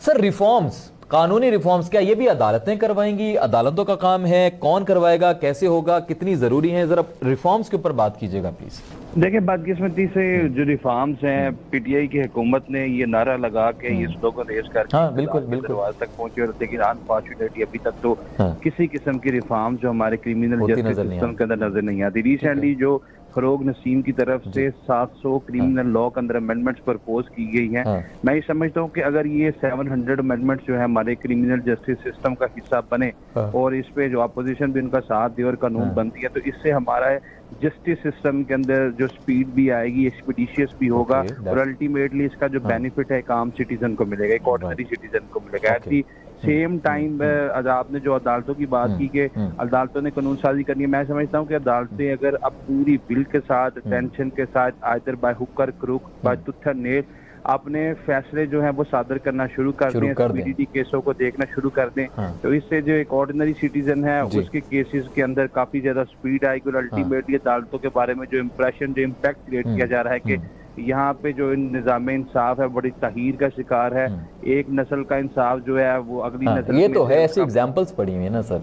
सर रिफॉर्म्स, कानूनी रिफॉर्म्स क्या ये भी अदालतें करवाएंगी? अदालतों का काम है, कौन करवाएगा, कैसे होगा, कितनी जरूरी है? जरा रिफॉर्म्स के ऊपर बात कीजिएगा प्लीज। देखिए बदकिस्मती से जो रिफॉर्म्स हैं, पीटीआई की हुकूमत ने ये नारा लगा के ये स्लोगन रेज करके बिल्कुल दरवाजे तक पहुंचे, और लेकिन अनफॉर्चुनेटली अभी तक तो किसी किस्म की रिफॉर्म्स जो हमारे क्रिमिनल जस्टिस सिस्टम के अंदर नजर नहीं आती। रिसेंटली जो फरोग नसीम की तरफ से 700 क्रिमिनल लॉ के अंदर अमेंडमेंट्स प्रपोज की गई हैं, मैं ये समझता हूँ कि अगर ये 700 अमेंडमेंट्स जो है हमारे क्रिमिनल जस्टिस सिस्टम का हिस्सा बने और इस पे जो अपोजिशन भी उनका साथ दे और कानून बनती है, तो इससे हमारा जस्टिस सिस्टम के अंदर जो स्पीड भी आएगी, एक्सपीडिशियस भी होगा, और अल्टीमेटली इसका जो बेनिफिट है एक आम सिटीजन को मिलेगा, एक ऑर्डिनरी सिटीजन को मिलेगा। एट दी सेम टाइम आपने जो अदालतों की बात की कि अदालतों ने कानून साजी करनी है, मैं समझता हूँ कि अदालतें अगर अब पूरी बिल के साथ, टेंशन के साथ, आइदर बाय हुक और क्रूक, बाय टूथ और नेल अपने फैसले जो है वो सादर करना शुरू कर दें, स्पीडी केसों को देखना शुरू कर दें, तो इससे जो एक ऑर्डिनरी सिटीजन है उसके केसेस के अंदर काफी ज्यादा स्पीड आएगी, और अल्टीमेटली अदालतों के बारे में जो इम्प्रेशन, जो इम्पैक्ट क्रिएट किया जा रहा है कि यहाँ पे जो निज़ाम इंसाफ है बड़ी तहीर का शिकार है, एक नस्ल का इंसाफ जो है वो अगली नस्ल, ये तो है, ऐसे एग्जांपल्स पड़ी हुई है ना सर,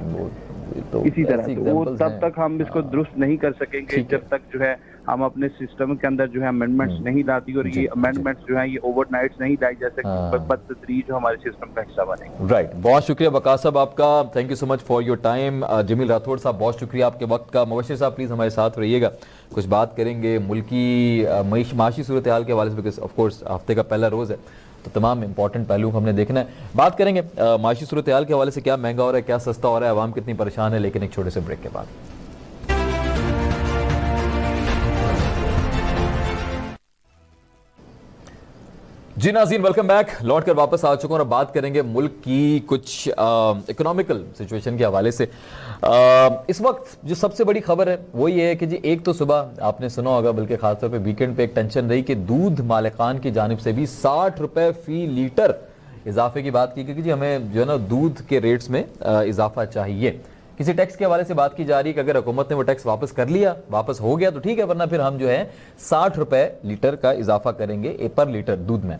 तो इसी तरह ऐसे तो वो examples तब हैं। तक हम इसको दुरुस्त नहीं कर सकेंगे ठीक है। जब तक जो है हम अपने सिस्टम के अंदर जो है अमेंडमेंट्स नहीं लाती, और जी, ये अमेंडमेंट्स जो है ये ओवरनाइट नहीं लाई जा सकती, हाँ। बदतदरीज जो हमारे सिस्टम का हिस्सा बनेंगे। राइट, बहुत शुक्रिया बकास साहब आपका, thank you so much for your time. Jameel Rathore साहब बहुत शुक्रिया आपके वक्त का। मुबशिर साहब प्लीज़ हमारे साथ रहिएगा, कुछ बात करेंगे मुल्की माशी सूरत हाल के हवाले से, बिकॉज ऑफ कोर्स हफ्ते का पहला रोज़ है तो तमाम इंपॉर्टेंट पहलू हमने देखना है। बात करेंगे माशी सूरत हाल के हवाले से, क्या महंगा हो रहा है, क्या सस्ता हो रहा है, आवाम कितनी परेशान है, लेकिन एक छोटे से ब्रेक के बाद। जी नाज़रीन, वेलकम बैक। लौट कर वापस आ चुका हूँ और बात करेंगे मुल्क की कुछ इकोनॉमिकल सिचुएशन के हवाले से। इस वक्त जो सबसे बड़ी खबर है वो ये है कि जी एक तो सुबह आपने सुना होगा, बल्कि खासतौर पे वीकेंड पे एक टेंशन रही कि दूध मालिकान की जानिब से भी 60 रुपए फी लीटर इजाफे की बात की कि जी हमें जो है ना दूध के रेट्स में इजाफा चाहिए। किसी टैक्स के हवाले से बात की जा रही है कि अगर हुकूमत ने वो टैक्स वापस कर लिया, वापस हो गया तो ठीक है, वरना फिर हम जो है 60 रुपए लीटर का इजाफा करेंगे पर लीटर दूध में।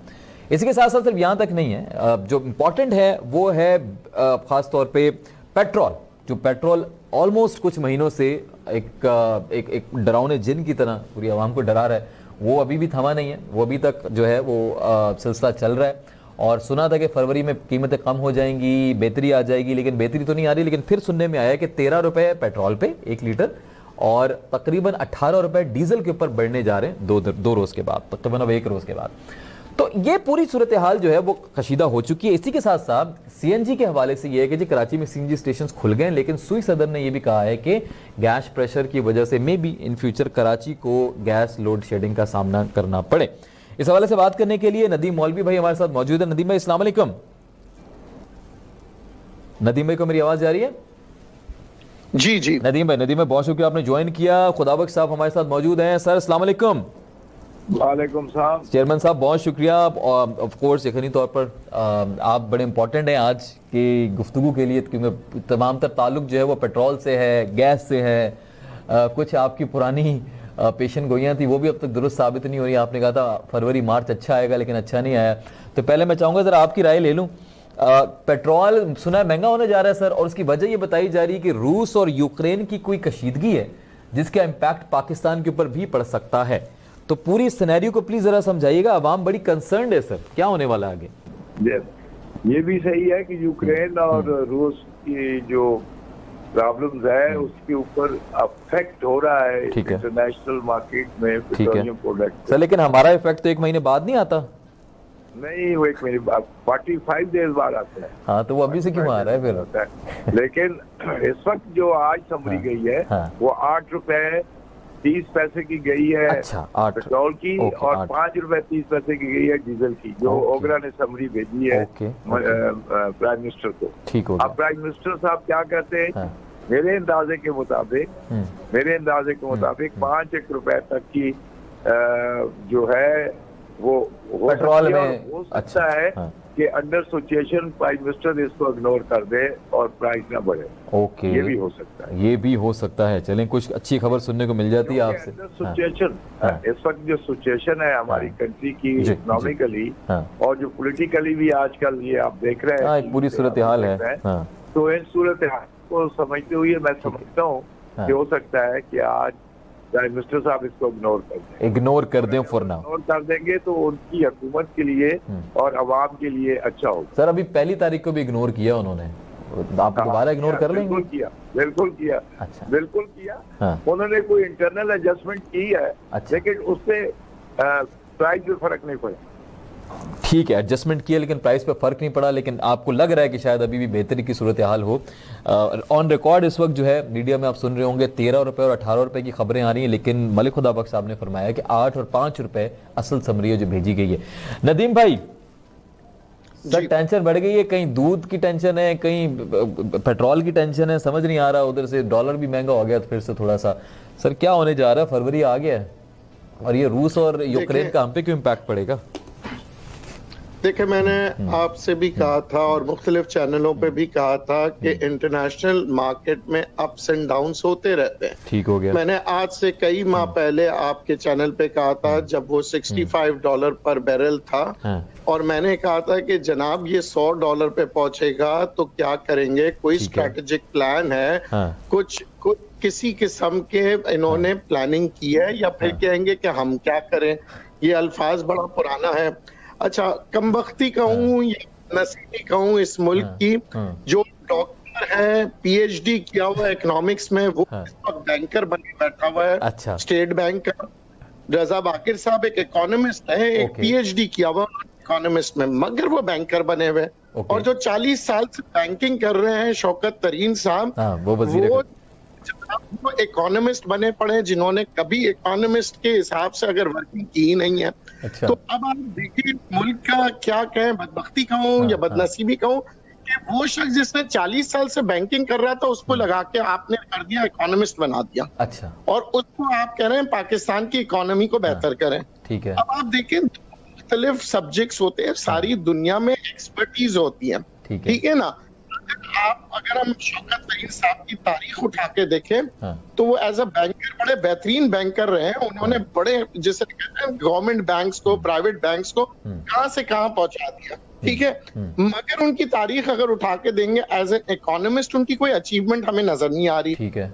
इसी के साथ साथ सिर्फ यहाँ तक नहीं है, जो इंपॉर्टेंट है वो है खास तौर पे पेट्रोल। जो पेट्रोल ऑलमोस्ट कुछ महीनों से एक डरावने जिन की तरह पूरी आवाम को डरा रहा है, वो अभी भी थमा नहीं है, वो अभी तक जो है वो सिलसिला चल रहा है। और सुना था कि फरवरी में कीमतें कम हो जाएंगी, बेहतरी आ जाएगी, लेकिन बेहतरी तो नहीं आ रही। लेकिन फिर सुनने में आया कि 13 रुपए पेट्रोल पे 1 लीटर और तकरीबन 18 रुपए डीजल के ऊपर बढ़ने जा रहे हैं दो रोज के बाद, तकरीबन अब 1 रोज के बाद। तो ये पूरी सूरत हाल जो है वो कशीदा हो चुकी है। इसी के साथ साथ सीएनजी के हवाले से ये है कि जी कराची में सीएनजी स्टेशन खुल गए, लेकिन सुई सदर ने यह भी कहा है कि गैस प्रेशर की वजह से may be in future Karachi को गैस लोड शेडिंग का सामना करना पड़े। इस हवाले से बात करने के लिए नदीम मौलवी भाई हमारे साथ मौजूद है। नदीम भाई अस्सलाम वालेकुम। नदीम भाई को मेरी आवाज जा रही है? जी जी नदीम भाई बहुत शुक्रिया आपने ज्वाइन किया। खुदाबख्श साहब हमारे साथ मौजूद हैं। सर अस्सलाम वालेकुम। वालेकुम साहब। चेयरमैन साहब बहुत शुक्रिया। ऑफ कोर्स यकीनी तौर पर आप बड़े इंपॉर्टेंट हैं आज की गुफ्तगू के लिए, क्योंकि तमाम तर ताल्लुक जो है वो पेट्रोल से है, गैस से है। कुछ आपकी पुरानी पेशन गोइयाँ थी वो भी अब तक दुरुस्त साबित नहीं हो रही। आपने कहा था फरवरी मार्च अच्छा आएगा, लेकिन अच्छा नहीं आया। तो पहले मैं चाहूँगा ज़रा आपकी राय ले लूँ। पेट्रोल सुना है महंगा होने जा रहा है सर, और उसकी वजह ये बताई जा रही है कि रूस और यूक्रेन की कोई कशीदगी है जिसका इम्पैक्ट पाकिस्तान के ऊपर भी पड़ सकता है। तो पूरी सिनेरियो को प्लीज जरा समझाइएगा, आवाम बड़ी कंसर्न्ड है सर, क्या होने वाला है आगे? ये भी सही है कि यूक्रेन और रूस की जो प्रॉब्लम्स है उसके ऊपर अफेक्ट हो रहा है इंटरनेशनल मार्केट में पेट्रोलियम प्रोडक्ट सर। लेकिन हमारा इफेक्ट तो 1 महीने बाद नहीं आता। नहीं, वो 1 महीने बाद 45 डेज बाद आता है। हाँ, तो वो अभी से क्यों आ रहा है फिर? आता है। लेकिन इस वक्त जो आज समरी गई है वो 8 रुपए 30 पैसे की गई है। अच्छा, पेट्रोल की, और 5 रुपए 30 पैसे की गई है डीजल की, जो ओगरा ने समरी भेजी है प्राइम मिनिस्टर को। ठीक हो गया। अब प्राइम मिनिस्टर साहब क्या कहते हैं? मेरे अंदाजे के मुताबिक 5 रुपए तक की जो है वो पेट्रोल में हो सकता है कि अंडर सिचुएशन प्राइम मिनिस्टर इसको इग्नोर कर दे और प्राइस ना बढ़े। ओके, ये भी हो सकता है। ये भी हो सकता है। चलें, कुछ अच्छी खबर सुनने को मिल जाती है आपसे। सिचुएशन इस वक्त जो सिचुएशन है हमारी कंट्री की इकोनॉमिकली और जो पॉलिटिकली भी आजकल ये आप देख रहे हैं पूरी सूरत हाल है। तो इन सूरत हाल को समझते हुए मैं समझता हूँ कि हो सकता है कि आज प्राइम मिनिस्टर साहब इसको इग्नोर कर दें फॉर नाउ। इग्नोर कर देंगे तो उनकी हुकूमत के लिए और अवाम के लिए अच्छा होगा। सर अभी 1 तारीख को भी इग्नोर किया उन्होंने, आप दोबारा इग्नोर कर लेंगे? बिल्कुल किया। अच्छा, बिल्कुल किया। उन्होंने कोई इंटरनल एडजस्टमेंट की है, लेकिन उससे प्राइस में फर्क नहीं पड़ा। ठीक है, एडजस्टमेंट किया लेकिन प्राइस पे फर्क नहीं पड़ा। लेकिन आपको लग रहा है कि शायद अभी भी बेहतरी की सूरत हाल हो। ऑन रिकॉर्ड इस वक्त जो है मीडिया में आप सुन रहे होंगे 13 रुपए और 18 रुपए की खबरें आ रही हैं, लेकिन मलिक खुदा बख्श साहब ने फरमाया कि 8 और 5 रुपए असल समरी है जो भेजी गई है। नदीम भाई सर, टेंशन बढ़ गई है, कहीं दूध की टेंशन है, कहीं पेट्रोल की टेंशन है, समझ नहीं आ रहा। उधर से डॉलर भी महंगा हो गया तो फिर से थोड़ा सा। सर क्या होने जा रहा है? फरवरी आ गया है और ये रूस और यूक्रेन का हम पे क्यों इम्पैक्ट पड़ेगा? देखिए, मैंने आपसे भी कहा था और मुख्तलिफ चैनलों पे भी कहा था कि इंटरनेशनल मार्केट में अप्स एंड डाउन्स होते रहते हैं। ठीक हो गया। मैंने आज से कई माह पहले आपके चैनल पे कहा था, जब वो $65 पर बैरल था, और मैंने कहा था कि जनाब ये $100 पे पहुंचेगा तो क्या करेंगे, कोई स्ट्रेटेजिक प्लान है, कुछ किसी किस्म के इन्होंने प्लानिंग की है, या फिर कहेंगे कि हम क्या करें। ये अल्फाज बड़ा पुराना है। अच्छा, कमबख्ती कहूँ या नसीबी कहूँ इस मुल्क की, जो डॉक्टर है, पीएचडी किया हुआ है इकोनॉमिक्स में, वो इस वक्त बैंकर बने बैठा हुआ है। अच्छा। स्टेट बैंक का रजा बाकिर साहब एक इकोनॉमिस्ट है, एक पीएचडी किया हुआ इकोनॉमिस्ट में, मगर वो बैंकर बने हुए। और जो 40 साल से बैंकिंग कर रहे हैं शौकत तरीन साहब, वो इकोनॉमिस्ट बने पड़े, जिन्होंने कभी इकोनॉमिस्ट के हिसाब से अगर वर्किंग की ही नहीं है। अच्छा। तो अब आप देखिए, मुल्क का क्या कहें, बदबख्ती कहूँ या बदनसीबी कहूँ, कि वो शख्स जिसने 40 साल से बैंकिंग कर रहा था, उसको लगा के आपने कर दिया, इकोनॉमिस्ट बना दिया। अच्छा। और उसको आप कह रहे हैं पाकिस्तान की इकोनॉमी को बेहतर करें। ठीक है। अब आप देखें, मुख्तलिफ सब्जेक्ट्स होते हैं, सारी दुनिया में एक्सपर्टीज होती है। ठीक है ना। अगर हम शौकत तरीन साहब की तारीख उठा के देखें, तो वो एज अ बैंकर बड़े बेहतरीन बैंकर रहे हैं। उन्होंने बड़े, जिसे कहते हैं, गवर्नमेंट बैंक्स को, प्राइवेट बैंक्स को कहां से कहां पहुंचा दिया। ठीक है। मगर उनकी तारीख अगर उठा के देंगे एज एन इकोनॉमिस्ट, उनकी कोई अचीवमेंट हमें नजर नहीं आ रही। ठीक है।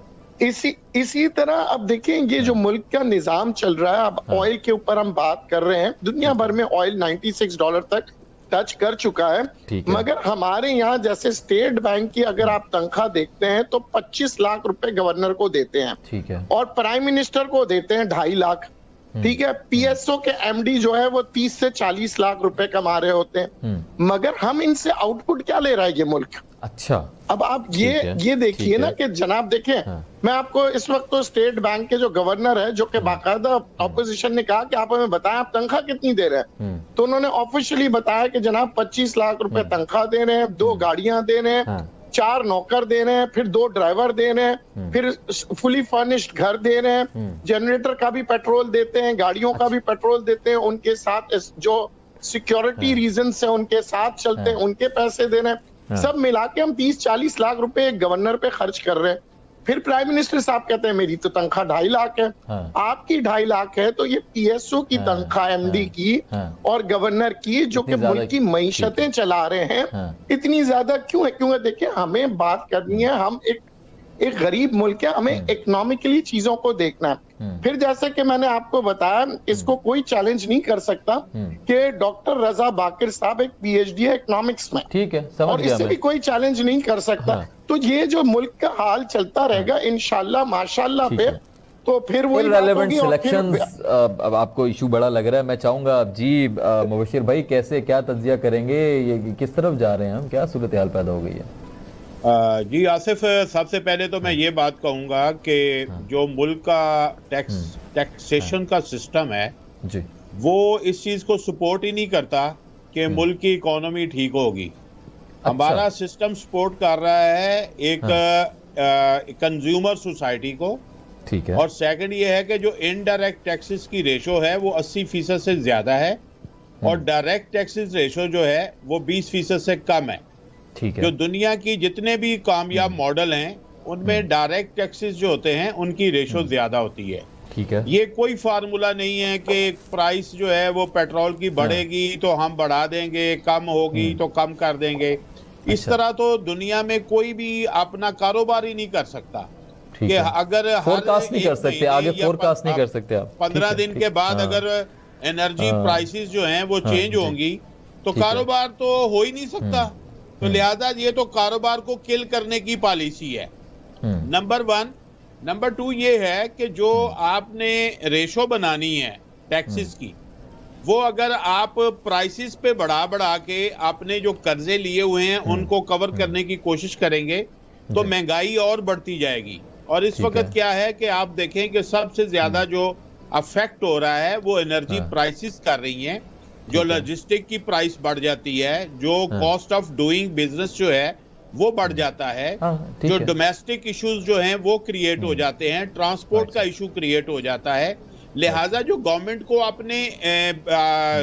इसी तरह अब देखें, ये जो मुल्क का निजाम चल रहा है, अब ऑयल के ऊपर हम बात कर रहे हैं, दुनिया भर में ऑयल $96 तक टच कर चुका है। मगर हमारे यहाँ जैसे स्टेट बैंक की अगर आप तनख्वाह देखते हैं तो 25 लाख रुपए गवर्नर को देते हैं। ठीक है। और प्राइम मिनिस्टर को देते हैं 2.5 लाख। ठीक है। पीएसओ के एमडी जो है वो 30 से 40 लाख रुपए कमा रहे होते हैं। मगर हम इनसे आउटपुट क्या ले रहा है ये मुल्क। अच्छा। अब आप ये देखिए ना कि जनाब देखिए, मैं आपको इस वक्त तो स्टेट बैंक के जो गवर्नर है, जो कि बाकायदा ऑपोजिशन ने कहा कि आप हमें बताएं आप तनख्वाह कितनी दे रहे हैं, तो उन्होंने ऑफिशियली बताया कि जनाब 25 लाख रुपए तनख्वाह दे रहे हैं, 2 गाड़ियां दे रहे हैं, 4 नौकर दे रहे हैं, फिर 2 ड्राइवर दे रहे हैं, फिर फुली फर्निश्ड घर दे रहे हैं, जनरेटर का भी पेट्रोल देते हैं, गाड़ियों का भी पेट्रोल देते हैं, उनके साथ जो सिक्योरिटी रीजन से उनके साथ चलते हैं उनके पैसे दे रहे हैं। सब मिला के हम 30-40 लाख रुपए एक गवर्नर पे खर्च कर रहे हैं। फिर प्राइम मिनिस्टर साहब कहते हैं मेरी तो तनख्वाह 2.5 लाख है। आपकी 2.5 लाख है, तो ये पीएसओ की तनख्वाह एमडी की और गवर्नर की, जो कि मुल्क की मईशतें चला रहे हैं, इतनी ज्यादा क्यों है? क्योंकि देखिए, हमें बात करनी है, हम एक गरीब मुल्क है, हमें इकोनॉमिकली चीजों को देखना है। फिर जैसे कि मैंने आपको बताया, इसको कोई चैलेंज नहीं कर सकता कि डॉक्टर रजा बाकिर साहब एक पीएचडी है इकोनॉमिक्स में। ठीक है, समझ और इससे भी कोई चैलेंज नहीं कर सकता। तो ये जो मुल्क का हाल चलता रहेगा इंशाल्लाह माशाल्लाह पे, तो फिर वही रेलेवेंट सिलेक्शंस। अब आपको इशू बड़ा लग रहा है, मैं चाहूंगा अब जी मुबशिर भाई कैसे क्या तज्जिया करेंगे, ये किस तरफ जा रहे हैं हम, क्या सूरत हाल पैदा हो गई है? जी आसिफ, सबसे पहले तो मैं ये बात कहूंगा कि जो मुल्क का टैक्सेशन का सिस्टम है जी, वो इस चीज को सपोर्ट ही नहीं करता कि मुल्क की इकोनॉमी ठीक होगी। हमारा सिस्टम सपोर्ट कर रहा है एक कंज्यूमर सोसाइटी को। ठीक है। और सेकंड ये है कि जो इनडायरेक्ट टैक्सेस की रेशो है वो 80% से ज्यादा है, और डायरेक्ट टैक्सेस रेशो जो है वो 20% से कम है। ठीक है। जो दुनिया की जितने भी कामयाब मॉडल हैं उनमें डायरेक्ट टैक्सेस जो होते हैं उनकी रेशो ज्यादा होती है। ठीक है। ये कोई फार्मूला नहीं है कि प्राइस जो है वो पेट्रोल की बढ़ेगी तो हम बढ़ा देंगे, कम होगी तो कम कर देंगे। इस तरह तो दुनिया में कोई भी अपना कारोबार ही नहीं कर सकता कि अगर फोरकास्ट नहीं कर सकते, आगे फोरकास्ट नहीं कर सकते आप। 15 दिन के बाद अगर एनर्जी प्राइसेस जो हैं वो चेंज होंगी तो कारोबार तो हो ही नहीं सकता। तो लिहाजा ये तो कारोबार को किल करने की पॉलिसी है, नंबर 1। नंबर 2 ये है कि जो आपने रेशो बनानी है टैक्सेस की, वो अगर आप प्राइसेस पे बढ़ा के आपने जो कर्जे लिए हुए हैं उनको कवर करने की कोशिश करेंगे तो महंगाई और बढ़ती जाएगी। और इस वक्त क्या है कि आप देखें कि सबसे ज्यादा जो अफेक्ट हो रहा है वो एनर्जी प्राइसेस कर रही हैं, जो लॉजिस्टिक की प्राइस बढ़ जाती है, जो कॉस्ट ऑफ डूइंग बिजनेस जो है वो बढ़ जाता है, जो डोमेस्टिक इश्यूज जो हैं वो क्रिएट हो जाते हैं, ट्रांसपोर्ट का इशू क्रिएट हो जाता है। लिहाजा जो गवर्नमेंट को अपने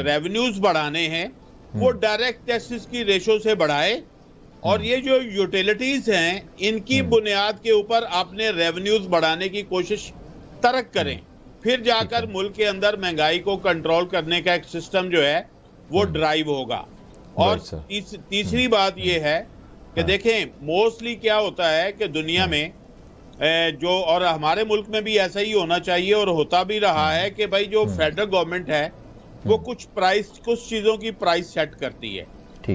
रेवेन्यूज बढ़ाने हैं वो डायरेक्ट टैक्सेस की रेशो से बढ़ाए और ये जो यूटिलिटीज हैं इनकी बुनियाद के ऊपर आपने रेवेन्यूज बढ़ाने की कोशिश तरक करें, फिर जाकर मुल्क के अंदर महंगाई को कंट्रोल करने का एक सिस्टम जो है वो ड्राइव होगा। और तीसरी बात ये है कि देखें मोस्टली क्या होता है कि दुनिया में जो, और हमारे मुल्क में भी ऐसा ही होना चाहिए और होता भी रहा है कि भाई जो फेडरल गवर्नमेंट है वो कुछ चीजों की प्राइस सेट करती है,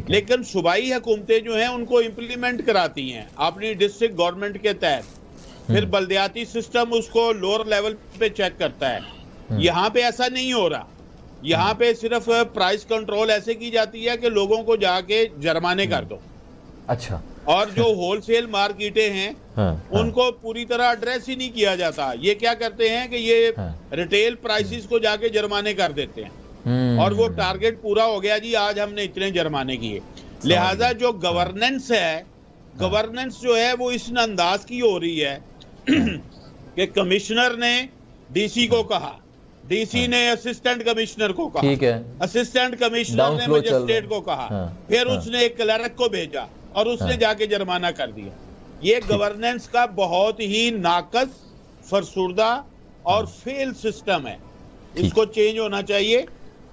लेकिन सूबाई हुकूमतें जो हैं उनको इम्प्लीमेंट कराती हैं अपनी डिस्ट्रिक्ट गवर्नमेंट के तहत, फिर बल्दियाती सिस्टम उसको लोअर लेवल पे चेक करता है। यहाँ पे ऐसा नहीं हो रहा, यहाँ पे सिर्फ प्राइस कंट्रोल ऐसे की जाती है कि लोगों को जाके जुर्माने कर दो। अच्छा। और जो होलसेल मार्केटें हैं उनको पूरी तरह एड्रेस ही नहीं किया जाता। ये क्या करते हैं कि ये रिटेल प्राइसेस को जाके जुर्माने कर देते हैं और वो टारगेट पूरा हो गया जी, आज हमने इतने जुर्माने किए। लिहाजा जो गवर्नेंस है, गवर्नेंस जो है वो इस अंदाज की हो रही है कि कमिश्नर ने डीसी को कहा, डीसी ने असिस्टेंट कमिश्नर को कहा, ठीक है, असिस्टेंट कमिश्नर ने मजिस्ट्रेट को कहा, फिर उसने एक क्लर्क को भेजा और उसने जाके जुर्माना कर दिया। ये गवर्नेंस का बहुत ही नाकस, फरसुर्दा और फेल सिस्टम है, इसको चेंज होना चाहिए।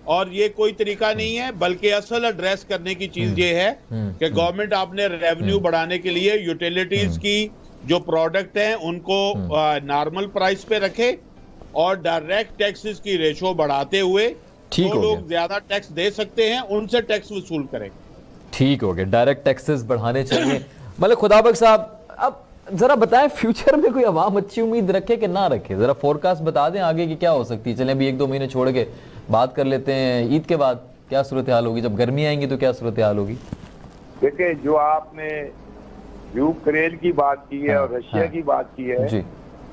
और ये कोई तरीका नहीं है, बल्कि असल एड्रेस करने की चीज ये है कि गवर्नमेंट आपने रेवेन्यू बढ़ाने के लिए यूटिलिटीज की जो प्रोडक्ट हैं उनको नॉर्मल प्राइस पे रखे और डायरेक्ट टैक्सेस की रेशो बढ़ाते हुए जो लोग ज्यादा टैक्स दे सकते हैं उनसे टैक्स वसूल करें। ठीक हो गया, डायरेक्ट टैक्सेस बढ़ाने चाहिए। मलिक खुदाबक साहब, अब जरा बताएं फ्यूचर में कोई अवाम अच्छी उम्मीद रखे कि ना रखे, जरा फोरकास्ट बता दें आगे की क्या हो सकती है। चलें अभी 1-2 महीने छोड़ के बात कर लेते हैं, ईद के बाद क्या सूरत हाल होगी, जब गर्मी आएंगी तो क्या सूरत हाल होगी। देखिए, जो आपने यूक्रेन की बात की है और रशिया की बात की है जी,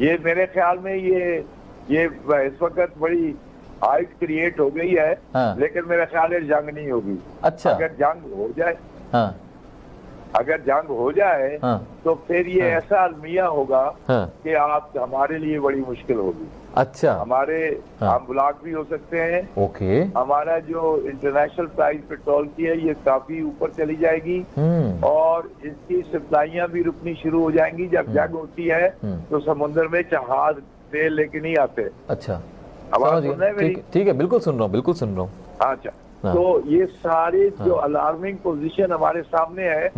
ये मेरे ख्याल में ये इस वक्त बड़ी हाइट क्रिएट हो गई है, लेकिन मेरे ख्याल में जंग नहीं होगी। अच्छा, अगर जंग हो जाए, अगर जंग हो जाए तो फिर ये ऐसा अलमिया होगा कि आप हमारे लिए बड़ी मुश्किल होगी। अच्छा, हमारे हम ब्लॉक भी हो सकते हैं। ओके, हमारा जो इंटरनेशनल प्राइस पेट्रोल की है ये काफी ऊपर चली जाएगी और इसकी सप्लाइयां भी रुकनी शुरू हो जाएंगी। जब जंग होती है तो समुद्र में जहाज तेल लेके नहीं आते। अच्छा, ठीक है, बिल्कुल सुन रहा हूँ, बिल्कुल सुन रहा हूँ। अच्छा, तो ये सारे जो अलार्मिंग पोजीशन हमारे सामने है,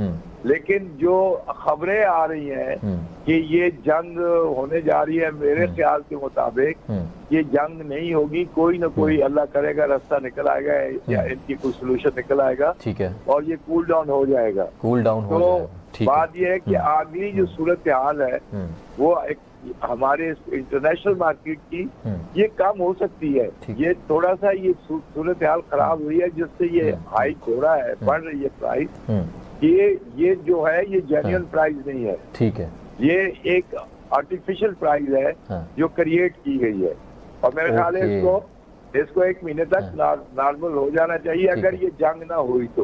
लेकिन जो खबरें आ रही हैं कि ये जंग होने जा रही है, मेरे ख्याल के मुताबिक ये जंग नहीं होगी। कोई ना कोई अल्लाह करेगा रास्ता निकल आएगा या इनकी कोई सोल्यूशन निकल आएगा। ठीक है, और ये कूल डाउन हो जाएगा। कूल डाउन हो जाएगा। बात ये है कि अगली जो सूरत हाल है वो एक हमारे इंटरनेशनल मार्केट की ये कम हो सकती है। ये थोड़ा सा ये सूरत हाल खराब हुई है जिससे ये हाइक हो रहा है, बढ़ रही है प्राइस। ये जो है ये जेन्युइन प्राइस नहीं है। ठीक है, ये एक आर्टिफिशियल प्राइस है जो क्रिएट की गई है और मेरे ख्याल है इसको 1 महीने तक नॉर्मल हो जाना चाहिए अगर ये जंग ना हुई तो।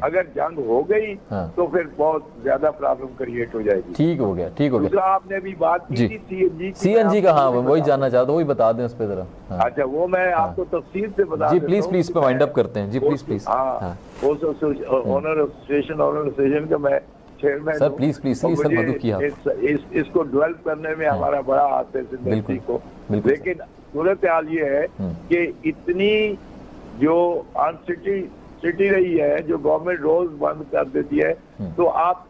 अगर जंग हो गई तो फिर बहुत ज्यादा प्रॉब्लम क्रिएट हो जाएगी। ठीक हो गया, ठीक हो गया। आपने भी बात की थी सीएनजी का, हाँ वही जानना चाहता, वही बता दें उस पर जरा। अच्छा, वो मैं आपको तफसील से बता। जी प्लीज प्लीज पे वाइंड अप करते हैं जी, प्लीज प्लीज। हाँ, ओनर एसोसिएशन का मैं chairman sir, please please please sir मदद किया। इसको डेवलप करने में हमारा बड़ा हाथ है इंडस्ट्री को, लेकिन सूरत हाल ये है कि इतनी जो अनसिटी रही है, जो गवर्नमेंट रोज बंद कर देती है, तो आप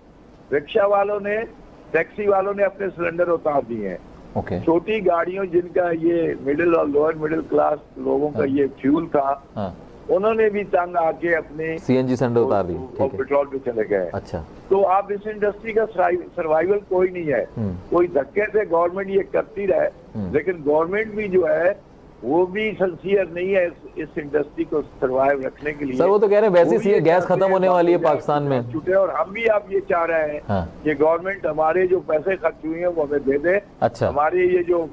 रिक्शा वालों ने, टैक्सी वालों ने अपने सिलेंडर उतार दिए हैं। छोटी गाड़ियों जिनका ये मिडिल और लोअर मिडिल क्लास लोगों का ये फ्यूल था, उन्होंने भी तंग आके अपने सीएनजी सिलेंडर उतार दिए और पेट्रोल पे चले गए। अच्छा, तो आप इस इंडस्ट्री का सर्वाइवल कोई नहीं है। कोई धक्के से गवर्नमेंट ये करती रहे, लेकिन गवर्नमेंट भी जो है वो भी सिंसियर नहीं है इस इंडस्ट्री को सर्वाइव रखने के लिए। सर वो तो कह रहे हैं वैसे ही गैस खत्म होने वाली है पाकिस्तान में छूटे, और हम भी आप ये चाह रहे हैं कि गवर्नमेंट हमारे जो पैसे खर्च हुए हैं वो हमें दे दे। अच्छा, हमारे ये जो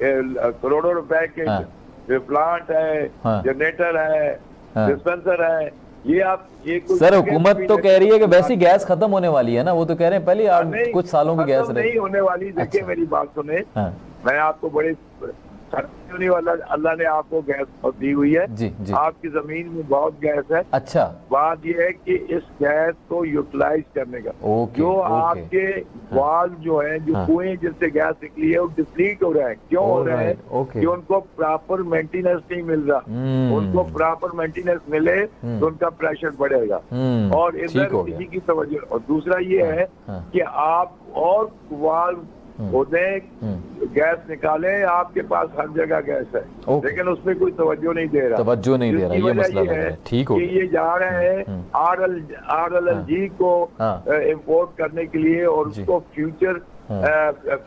करोड़ों रुपए के प्लांट है, जनरेटर है, डिस्पेंसर है, ये आप सर हुकूमत तो कह रही है कि वैसी गैस खत्म होने वाली है ना, वो तो कह रहे हैं पहले कुछ सालों की गैस नहीं होने वाली। देखिए मेरी बात सुने, मैं आपको बड़े होने वाला, अल्लाह ने आपको गैस दी हुई है जी जी, आपकी जमीन में बहुत गैस है। अच्छा, बात यह है कि इस गैस को यूटिलाइज करने का, जो आपके वाल जो है, जो कुएं जिससे गैस निकली है वो डिप्लीट हो रहा है। क्यों हो रहा है? कि उनको प्रॉपर मेंटेनेंस नहीं मिल रहा। उनको प्रॉपर मेंटेनेंस मिले तो उनका प्रेशर बढ़ेगा और इधर किसी की तवज्जो। और दूसरा ये है कि आप और वाल होते गैस निकाले, आपके पास हर जगह गैस है, लेकिन उसमें कोई तवज्जो नहीं दे रहा। ये मसला है। ठीक हो, ये जा रहे हैं RLLG को इम्पोर्ट करने के लिए और उसको फ्यूचर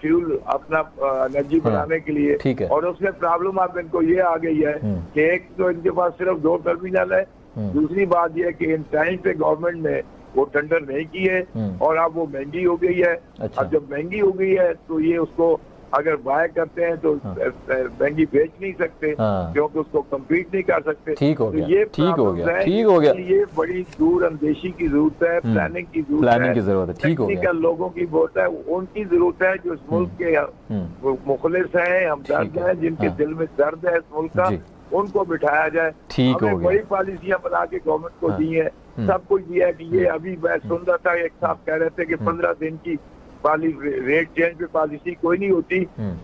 फ्यूल अपना एनर्जी बनाने के लिए। और उसमें प्रॉब्लम आप इनको ये आ गई है कि एक तो इनके पास सिर्फ 2 टर्मिनल है, दूसरी बात यह कि इन टाइम पे गवर्नमेंट ने वो टेंडर नहीं किए और अब वो महंगी हो गई है। अच्छा। अब जब महंगी हो गई है तो ये उसको अगर बाय करते हैं तो महंगी बेच नहीं सकते क्योंकि उसको कम्पीट नहीं कर सकते। ठीक हो गया, तो ये ठीक हो गया, ठीक हो गया। ये बड़ी दूर अंदेशी की जरूरत है, प्लानिंग की जरूरत है, ठीक हो गया। लोगों की बहुत है, उनकी जरूरत है जो इस मुल्क के मुखलिस हैं, हमदर्द हैं, जिनके दिल में दर्द है इस मुल्क का, उनको बिठाया जाए। ठीक हो गया। बड़ी पॉलिसियां बना के गवर्नमेंट को दी है, सब कुछ दिया है। कि ये अभी मैं सुन रहा था, एक साहब कह रहे थे कि 15 दिन की रेट चेंज पे पॉलिसी कोई नहीं होती,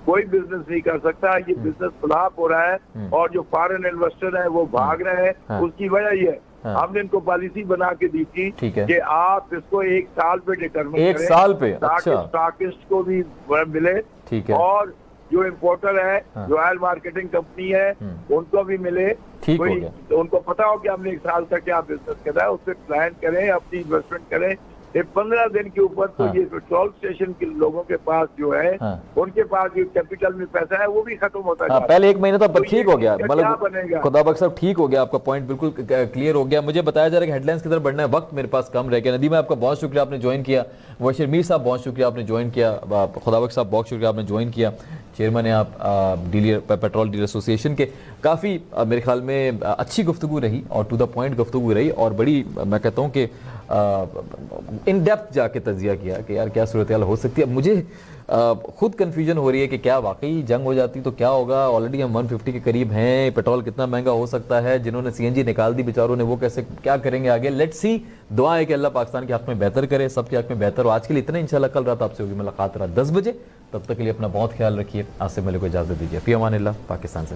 कोई बिजनेस नहीं कर सकता। ये बिजनेस फ्लॉप हो रहा है और जो फॉरेन इन्वेस्टर है वो भाग रहे हैं। उसकी वजह ये है हमने इनको पॉलिसी बना के दी थी कि आप इसको 1 साल पे डिटरमिन करें, 1 साल पे, ताकि स्टॉकिस्ट को भी मिले। ठीक है। और जो इम्पोर्टर है, जो ऑयल मार्केटिंग कंपनी है, उनको भी मिले। ठीक हो गया। तो उनको पता हो कि हमने 1 साल तक क्या बिजनेस करना है, उससे प्लान करें, अपनी इन्वेस्टमेंट करें। 15 दिन के ऊपर तो ये पेट्रोल स्टेशन के लोगों के पास जो है, उनके पास जो कैपिटल में पैसा है वो भी खत्म होता है। पहले 1 महीना तो ठीक हो गया, मतलब खुदा बख्श साहब ठीक हो गया, आपका पॉइंट बिल्कुल क्लियर हो गया। मुझे बताया जा रहा है कि हेडलाइंस की तरफ बढ़ना है, वक्त मेरे पास कम रह गया। नदीम आपका बहुत शुक्रिया, आपने ज्वाइन किया। वशीर मीर साहब बहुत शुक्रिया, आपने ज्वाइन किया। खुदा बख्श साहब बहुत शुक्रिया, आपने ज्वाइन किया। चेयरमैन हैं आप पेट्रोल डीलर एसोसिएशन के। काफ़ी मेरे ख्याल में अच्छी गुफ्तगू रही और टू द पॉइंट गुफ्तगू रही और बड़ी मैं कहता हूँ कि इन डेप्थ जाके तजिया किया कि यार क्या सूरत हाल हो सकती है। मुझे खुद कन्फ्यूजन हो रही है कि क्या वाकई जंग हो जाती तो क्या होगा। ऑलरेडी हम 150 के करीब हैं, पेट्रोल कितना महंगा हो सकता है। जिन्होंने CNG निकाल दी बेचारों ने, वो कैसे क्या करेंगे आगे। Let's see. दुआ है कि अल्लाह पाकिस्तान के हक में बेहतर करे, सबके हक में बेहतर हो। आज के लिए इतना, इंशाल्लाह कल रात आपसे होगी मुलाकात रात 10 बजे। तब तक के लिए अपना बहुत ख्याल रखिए। आज से मेरे को इजाज़त दीजिए। फ़ी अमानिल्लाह। पाकिस्तान से।